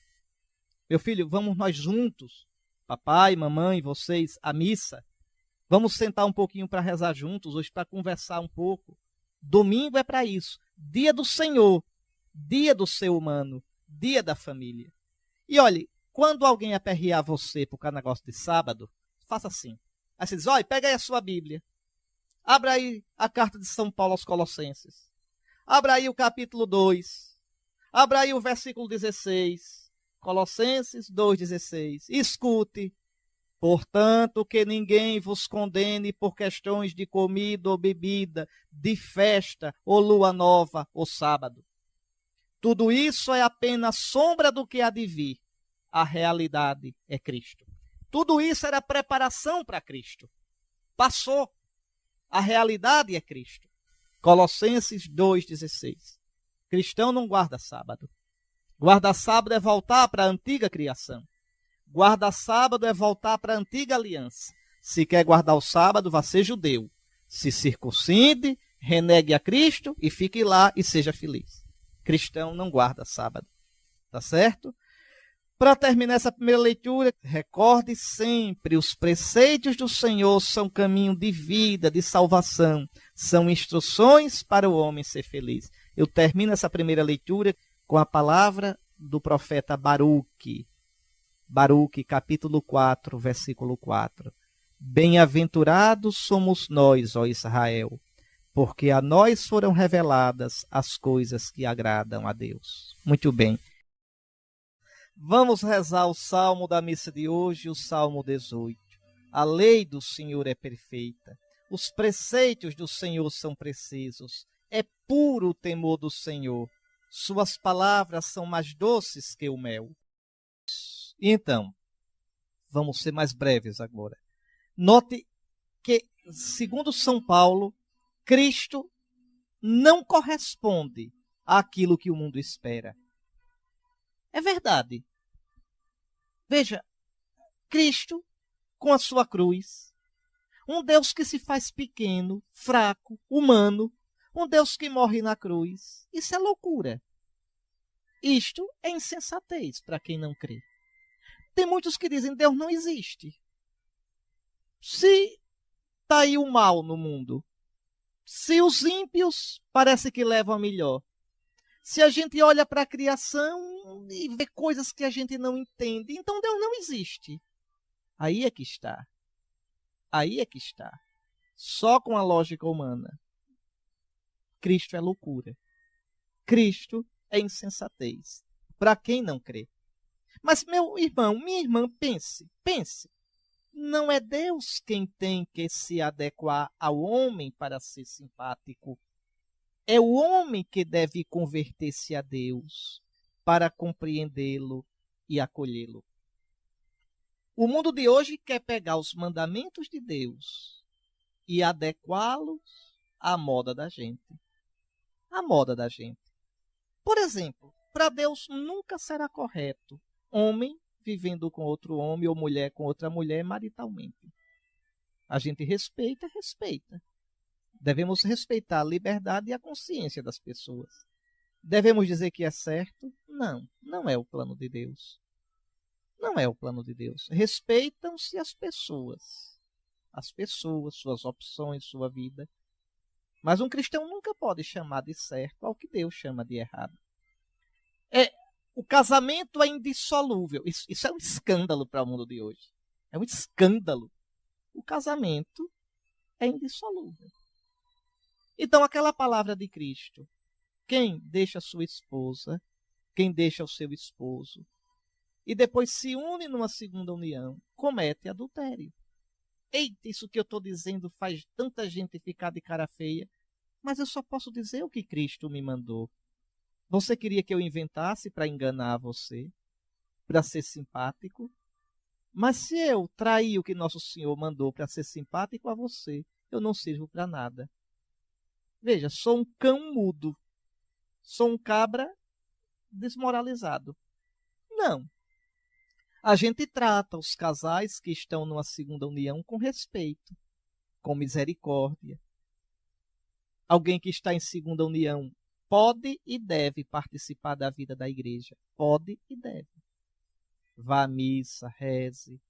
Meu filho, vamos nós juntos, papai, mamãe, vocês, à missa. Vamos sentar um pouquinho para rezar juntos hoje, para conversar um pouco. Domingo é para isso. Dia do Senhor, dia do ser humano, dia da família. E olhe, quando alguém aperrear você por causa do negócio de sábado, faça assim. Aí você diz: olha, pega aí a sua Bíblia. Abra aí a carta de São Paulo aos Colossenses. Abra aí o capítulo 2. Abra aí o versículo 16. Colossenses 2,16. Escute. Portanto, que ninguém vos condene por questões de comida ou bebida, de festa, ou lua nova, ou sábado. Tudo isso é apenas sombra do que há de vir. A realidade é Cristo. Tudo isso era preparação para Cristo. Passou. A realidade é Cristo. Colossenses 2,16. Cristão não guarda sábado. Guardar sábado é voltar para a antiga criação. Guardar sábado é voltar para a antiga aliança. Se quer guardar o sábado, vá ser judeu. Se circuncide, renegue a Cristo e fique lá e seja feliz. Cristão não guarda sábado. Tá certo? Para terminar essa primeira leitura, recorde sempre: os preceitos do Senhor são caminho de vida, de salvação. São instruções para o homem ser feliz. Eu termino essa primeira leitura com a palavra do profeta Baruque. Baruque, capítulo 4, versículo 4. Bem-aventurados somos nós, ó Israel, porque a nós foram reveladas as coisas que agradam a Deus. Muito bem. Vamos rezar o salmo da missa de hoje, o salmo 18. A lei do Senhor é perfeita, os preceitos do Senhor são precisos. É puro o temor do Senhor. Suas palavras são mais doces que o mel. E então, vamos ser mais breves agora. Note que, segundo São Paulo, Cristo não corresponde àquilo que o mundo espera. É verdade. Veja, Cristo, com a sua cruz, um Deus que se faz pequeno, fraco, humano, um Deus que morre na cruz. Isso é loucura. Isto é insensatez para quem não crê. Tem muitos que dizem Deus não existe. Se está aí o mal no mundo, se os ímpios parece que levam a melhor, se a gente olha para a criação e vê coisas que a gente não entende, então Deus não existe. Aí é que está. Aí é que está. Só com a lógica humana. Cristo é loucura. Cristo é insensatez. Para quem não crê. Mas, meu irmão, minha irmã, pense. Não é Deus quem tem que se adequar ao homem para ser simpático. É o homem que deve converter-se a Deus para compreendê-lo e acolhê-lo. O mundo de hoje quer pegar os mandamentos de Deus e adequá-los à moda da gente. À moda da gente. Por exemplo, para Deus nunca será correto homem vivendo com outro homem ou mulher com outra mulher maritalmente. A gente respeita. Devemos respeitar a liberdade e a consciência das pessoas. Devemos dizer que é certo? Não, não é o plano de Deus. Não é o plano de Deus. Respeitam-se as pessoas, suas opções, sua vida. Mas um cristão nunca pode chamar de certo ao que Deus chama de errado. O casamento é indissolúvel. Isso é um escândalo para o mundo de hoje. É um escândalo. O casamento é indissolúvel. Então, aquela palavra de Cristo, quem deixa sua esposa, quem deixa o seu esposo, e depois se une numa segunda união, comete adultério. Eita, isso que eu estou dizendo faz tanta gente ficar de cara feia, mas eu só posso dizer o que Cristo me mandou. Você queria que eu inventasse para enganar você, para ser simpático? Mas se eu trair o que Nosso Senhor mandou para ser simpático a você, eu não sirvo para nada. Veja, sou um cão mudo. Sou um cabra desmoralizado. Não. A gente trata os casais que estão numa segunda união com respeito, com misericórdia. Alguém que está em segunda união pode e deve participar da vida da igreja. Pode e deve. Vá à missa, reze,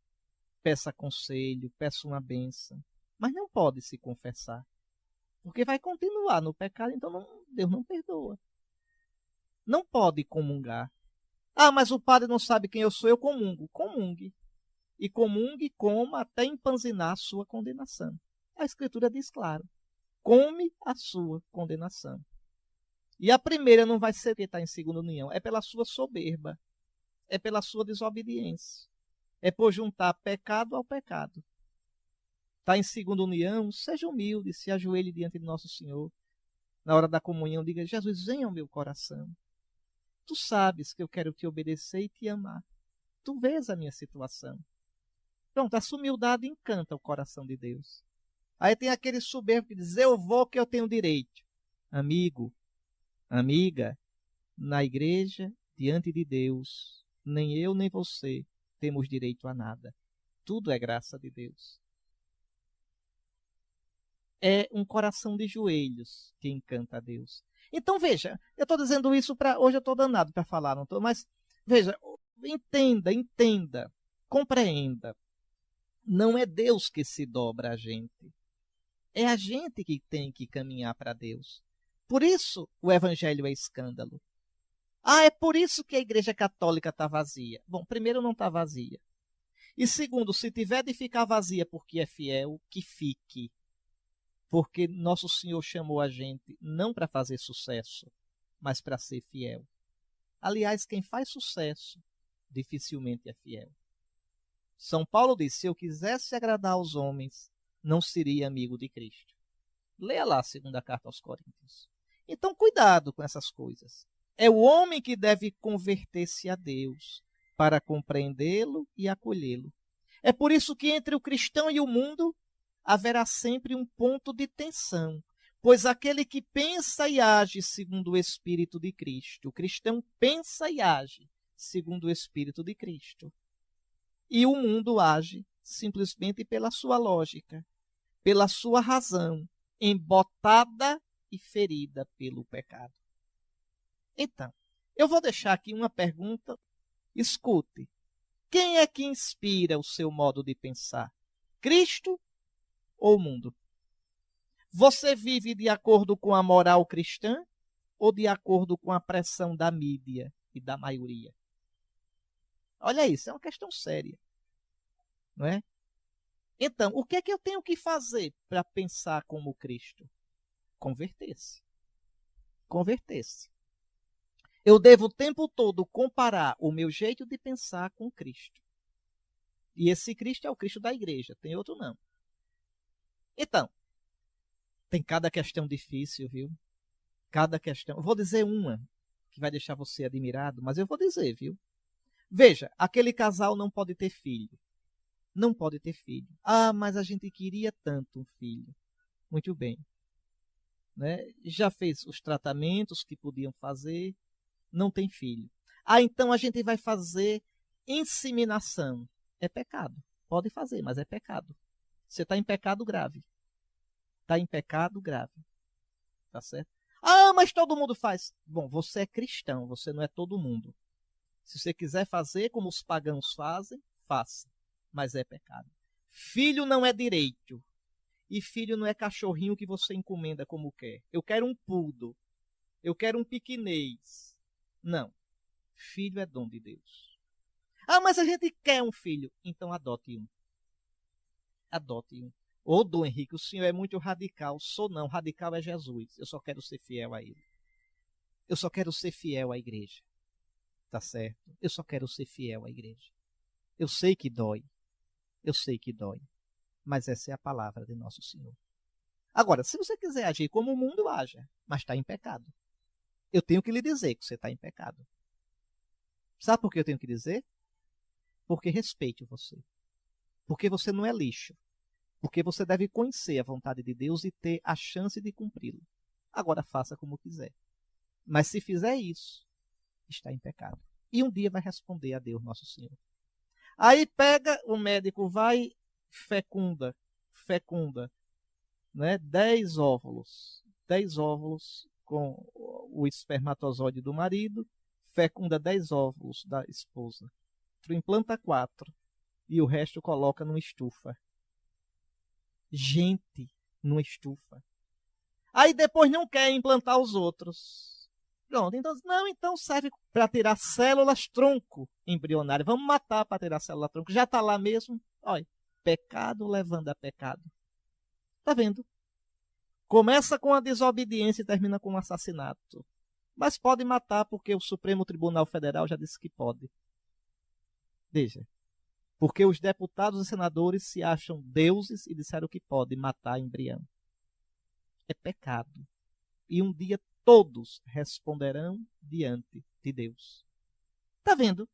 peça conselho, peça uma bênção. Mas não pode se confessar. Porque vai continuar no pecado, então Deus não perdoa. Não pode comungar. Ah, mas o padre não sabe quem eu sou, eu comungo. Comungue. E comungue, coma até empanzinar a sua condenação. A Escritura diz claro. Come a sua condenação. E a primeira não vai ser porque está em segunda união, é pela sua soberba, é pela sua desobediência, é por juntar pecado ao pecado. Está em segunda união, seja humilde, se ajoelhe diante de Nosso Senhor. Na hora da comunhão, diga, Jesus, venha ao meu coração. Tu sabes que eu quero te obedecer e te amar. Tu vês a minha situação. Pronto, essa humildade encanta o coração de Deus. Aí tem aquele soberbo que diz, eu vou que eu tenho direito. Amigo, amiga, na igreja, diante de Deus, nem eu nem você temos direito a nada. Tudo é graça de Deus. É um coração de joelhos que encanta a Deus. Então veja, eu estou dizendo isso para... Hoje eu estou danado para falar, não estou? Mas veja, entenda, compreenda. Não é Deus que se dobra a gente. É a gente que tem que caminhar para Deus. Por isso o evangelho é escândalo. Ah, é por isso que a igreja católica está vazia. Bom, primeiro, não está vazia. E segundo, se tiver de ficar vazia porque é fiel, que fique. Porque Nosso Senhor chamou a gente não para fazer sucesso, mas para ser fiel. Aliás, quem faz sucesso dificilmente é fiel. São Paulo disse, se eu quisesse agradar aos homens, não seria amigo de Cristo. Leia lá a segunda carta aos Coríntios. Então, cuidado com essas coisas. É o homem que deve converter-se a Deus para compreendê-lo e acolhê-lo. É por isso que entre o cristão e o mundo haverá sempre um ponto de tensão, pois aquele que pensa e age segundo o Espírito de Cristo, o cristão pensa e age segundo o Espírito de Cristo. E o mundo age simplesmente pela sua lógica, pela sua razão, embotada e ferida pelo pecado. Então, eu vou deixar aqui uma pergunta. Escute. Quem é que inspira o seu modo de pensar? Cristo ou o mundo? Você vive de acordo com a moral cristã ou de acordo com a pressão da mídia e da maioria? Olha isso, é uma questão séria, não é? Então, o que é que eu tenho que fazer para pensar como Cristo? Converter-se. Converter-se. Eu devo o tempo todo comparar o meu jeito de pensar com Cristo. E esse Cristo é o Cristo da igreja, tem outro não. Então, tem cada questão difícil, viu? Cada questão. Eu vou dizer uma que vai deixar você admirado, mas eu vou dizer, viu? Veja, aquele casal não pode ter filho. Não pode ter filho. Ah, mas a gente queria tanto um filho. Muito bem. Né? Já fez os tratamentos que podiam fazer, não tem filho. Ah, então a gente vai fazer inseminação. É pecado. Pode fazer, mas é pecado. Você está em pecado grave. Está em pecado grave. Tá certo? Ah, mas todo mundo faz. Bom, você é cristão, você não é todo mundo. Se você quiser fazer como os pagãos fazem, faça. Mas é pecado. Filho não é direito. E filho não é cachorrinho que você encomenda como quer. Eu quero um poodle. Eu quero um piquinês. Não. Filho é dom de Deus. Ah, mas a gente quer um filho. Então adote um. Adote um. Ô, Dom Henrique, o senhor é muito radical. Sou não. Radical é Jesus. Eu só quero ser fiel a ele. Eu só quero ser fiel à igreja. Tá certo? Eu só quero ser fiel à igreja. Eu sei que dói. Eu sei que dói. Mas essa é a palavra de nosso Senhor. Agora, se você quiser agir como o mundo, haja. Mas está em pecado. Eu tenho que lhe dizer que você está em pecado. Sabe por que eu tenho que dizer? Porque respeito você. Porque você não é lixo. Porque você deve conhecer a vontade de Deus e ter a chance de cumpri-lo. Agora faça como quiser. Mas se fizer isso, está em pecado. E um dia vai responder a Deus, nosso Senhor. Aí pega, o médico vai, fecunda, né? 10 óvulos. 10 óvulos com o espermatozoide do marido, fecunda 10 óvulos da esposa. Implanta 4 e o resto coloca numa estufa. Gente, numa estufa. Aí depois não quer implantar os outros. Pronto, então, não, então serve para tirar células tronco embrionárias. Vamos matar para tirar célula tronco. Já está lá mesmo. Olha, pecado levando a pecado. Tá vendo? Começa com a desobediência e termina com o assassinato. Mas pode matar porque o Supremo Tribunal Federal já disse que pode. Veja. Porque os deputados e senadores se acham deuses e disseram que pode matar embrião. É pecado. E um dia todos responderão diante de Deus. Está vendo?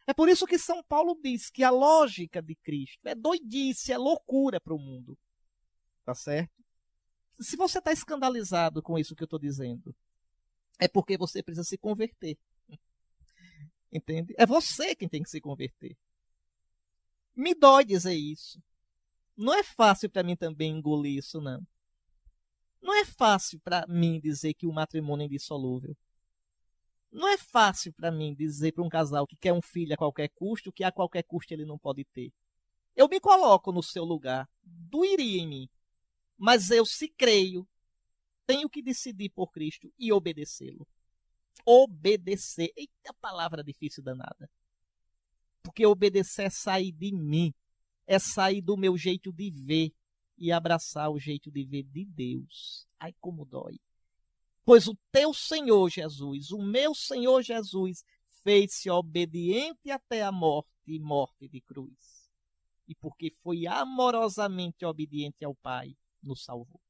É por isso que São Paulo diz que a lógica de Cristo é doidice, é loucura para o mundo. Tá certo? Se você está escandalizado com isso que eu estou dizendo, é porque você precisa se converter. Entende? É você quem tem que se converter. Me dói dizer isso. Não é fácil para mim também engolir isso, não. Não é fácil para mim dizer que o matrimônio é indissolúvel. Não é fácil para mim dizer para um casal que quer um filho a qualquer custo, que a qualquer custo ele não pode ter. Eu me coloco no seu lugar. Doeria em mim. Mas eu, se creio, tenho que decidir por Cristo e obedecê-lo. Obedecer. Eita, palavra difícil danada. Porque obedecer é sair de mim. É sair do meu jeito de ver e abraçar o jeito de ver de Deus. Ai, como dói. Pois o teu Senhor Jesus, o meu Senhor Jesus, fez-se obediente até a morte e morte de cruz. E porque foi amorosamente obediente ao Pai, nos salvou.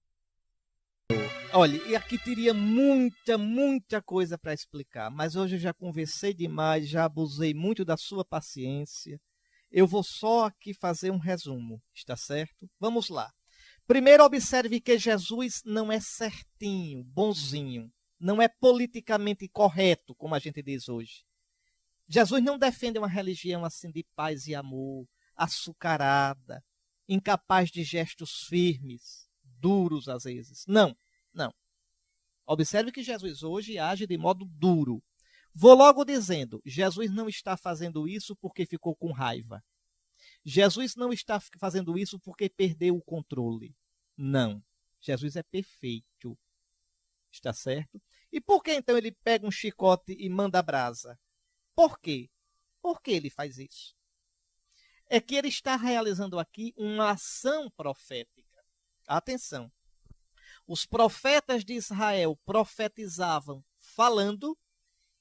Olha, e aqui teria muita coisa para explicar, mas hoje eu já conversei demais, já abusei muito da sua paciência. Eu vou só aqui fazer um resumo, está certo? Vamos lá. Primeiro, observe que Jesus não é certinho, bonzinho, não é politicamente correto, como a gente diz hoje. Jesus não defende uma religião assim de paz e amor, açucarada, incapaz de gestos firmes, duros às vezes. Não, não. Observe que Jesus hoje age de modo duro. Vou logo dizendo, Jesus não está fazendo isso porque ficou com raiva. Jesus não está fazendo isso porque perdeu o controle. Não. Jesus é perfeito. Está certo? E por que então ele pega um chicote e manda brasa? Por quê? Por que ele faz isso? É que ele está realizando aqui uma ação profética. Atenção. Os profetas de Israel profetizavam falando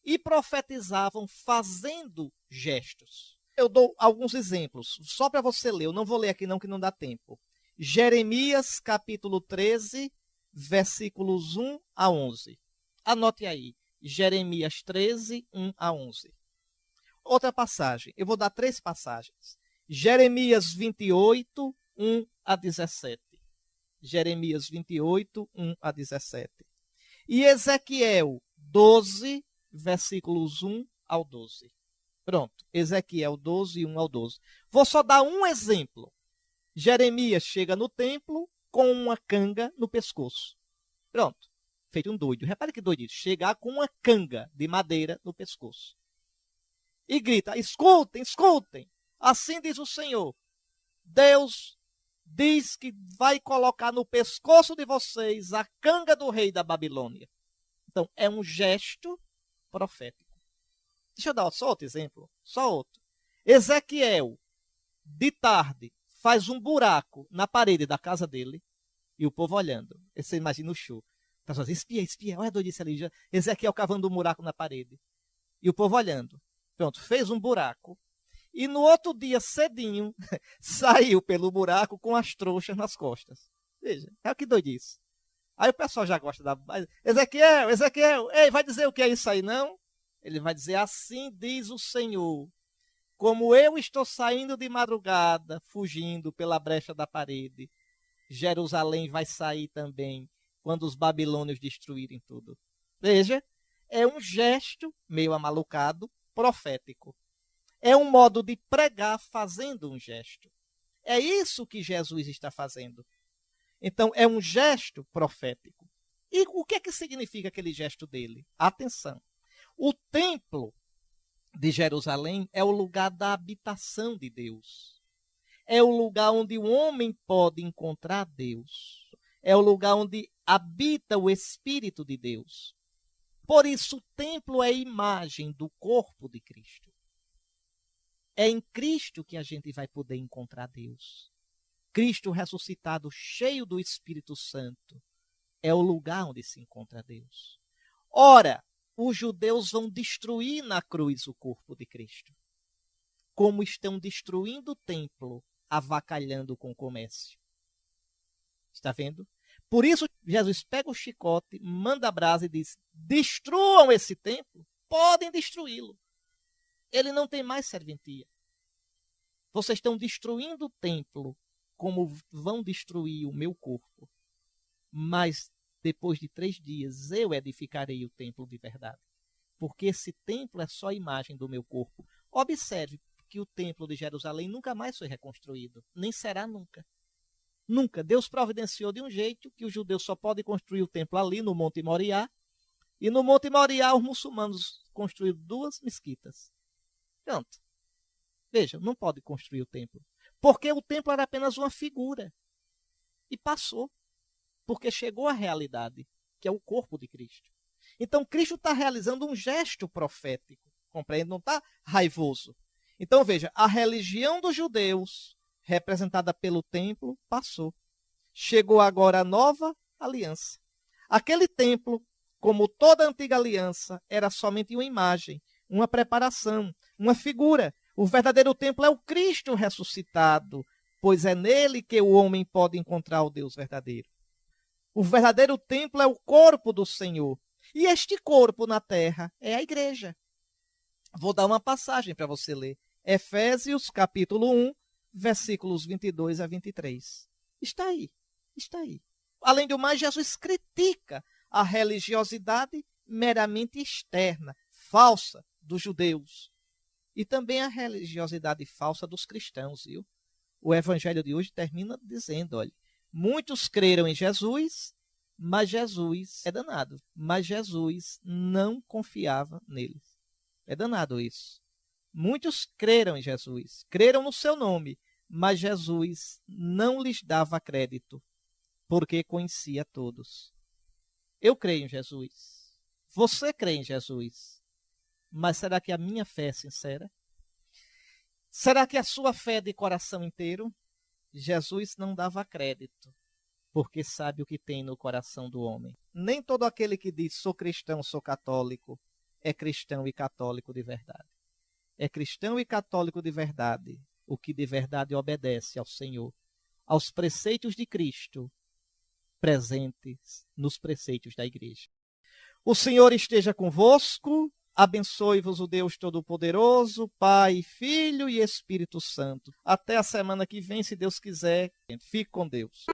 e profetizavam fazendo gestos. Eu dou alguns exemplos, só para você ler. Eu não vou ler aqui não, que não dá tempo. Jeremias, capítulo 13, versículos 1 a 11. Anote aí. Jeremias 13, 1 a 11. Outra passagem. Eu vou dar 3 passagens. Jeremias 28, 1 a 17. Jeremias 28, 1 a 17. E Ezequiel 12, versículos 1 ao 12. Pronto. Ezequiel 12, 1 ao 12. Vou só dar um exemplo. Jeremias chega no templo com uma canga no pescoço. Pronto. Feito um doido. Repare que doido isso. Chegar com uma canga de madeira no pescoço. E grita, escutem, escutem. Assim diz o Senhor. Deus diz que vai colocar no pescoço de vocês a canga do rei da Babilônia. Então, é um gesto profético. Deixa eu dar só outro exemplo. Só outro. Ezequiel, de tarde, faz um buraco na parede da casa dele e o povo olhando. Você imagina o show. Tá só dizendo, espia, espia. Olha a doidice ali. Ezequiel cavando um buraco na parede. E o povo olhando. Pronto, fez um buraco. E no outro dia, cedinho, saiu pelo buraco com as trouxas nas costas. Veja, é o que doidice. Aí o pessoal já gosta da... Ezequiel, Ezequiel, ei, vai dizer o que é isso aí, não? Ele vai dizer, assim diz o Senhor, como eu estou saindo de madrugada, fugindo pela brecha da parede, Jerusalém vai sair também, quando os babilônios destruírem tudo. Veja, é um gesto, meio amalucado, profético. É um modo de pregar fazendo um gesto. É isso que Jesus está fazendo. Então, é um gesto profético. E o que é que significa aquele gesto dele? Atenção. O templo de Jerusalém é o lugar da habitação de Deus. É o lugar onde o homem pode encontrar Deus. É o lugar onde habita o Espírito de Deus. Por isso, o templo é a imagem do corpo de Cristo. É em Cristo que a gente vai poder encontrar Deus. Cristo ressuscitado, cheio do Espírito Santo, é o lugar onde se encontra Deus. Ora, os judeus vão destruir na cruz o corpo de Cristo, como estão destruindo o templo, avacalhando com o comércio. Está vendo? Por isso, Jesus pega o chicote, manda a brasa e diz, destruam esse templo, podem destruí-lo. Ele não tem mais serventia. Vocês estão destruindo o templo, como vão destruir o meu corpo. Mas depois de 3 dias eu edificarei o templo de verdade. Porque esse templo é só a imagem do meu corpo. Observe que o templo de Jerusalém nunca mais foi reconstruído. Nem será nunca. Nunca. Deus providenciou de um jeito que os judeus só podem construir o templo ali no Monte Moriá. E no Monte Moriá os muçulmanos construíram 2 mesquitas. Pronto. Veja, não pode construir o templo. Porque o templo era apenas uma figura. E passou. Porque chegou a realidade, que é o corpo de Cristo. Então, Cristo está realizando um gesto profético. Compreende? Não está raivoso. Então, veja, a religião dos judeus, representada pelo templo, passou. Chegou agora a nova aliança. Aquele templo, como toda a antiga aliança, era somente uma imagem, uma preparação, uma figura. O verdadeiro templo é o Cristo ressuscitado, pois é nele que o homem pode encontrar o Deus verdadeiro. O verdadeiro templo é o corpo do Senhor. E este corpo na terra é a igreja. Vou dar uma passagem para você ler. Efésios, capítulo 1, versículos 22 a 23. Está aí, está aí. Além do mais, Jesus critica a religiosidade meramente externa, falsa, dos judeus. E também a religiosidade falsa dos cristãos, viu? O evangelho de hoje termina dizendo, olha, muitos creram em Jesus, mas Jesus é danado. Mas Jesus não confiava neles. É danado isso. Muitos creram em Jesus, creram no seu nome, mas Jesus não lhes dava crédito, porque conhecia todos. Eu creio em Jesus. Você crê em Jesus. Mas será que a minha fé é sincera? Será que a sua fé é de coração inteiro? Jesus não dava crédito, porque sabe o que tem no coração do homem. Nem todo aquele que diz sou cristão, sou católico, é cristão e católico de verdade. É cristão e católico de verdade o que de verdade obedece ao Senhor, aos preceitos de Cristo, presentes nos preceitos da igreja. O Senhor esteja convosco, abençoe-vos o Deus Todo-Poderoso, Pai, Filho e Espírito Santo. Até a semana que vem, se Deus quiser. Fique com Deus.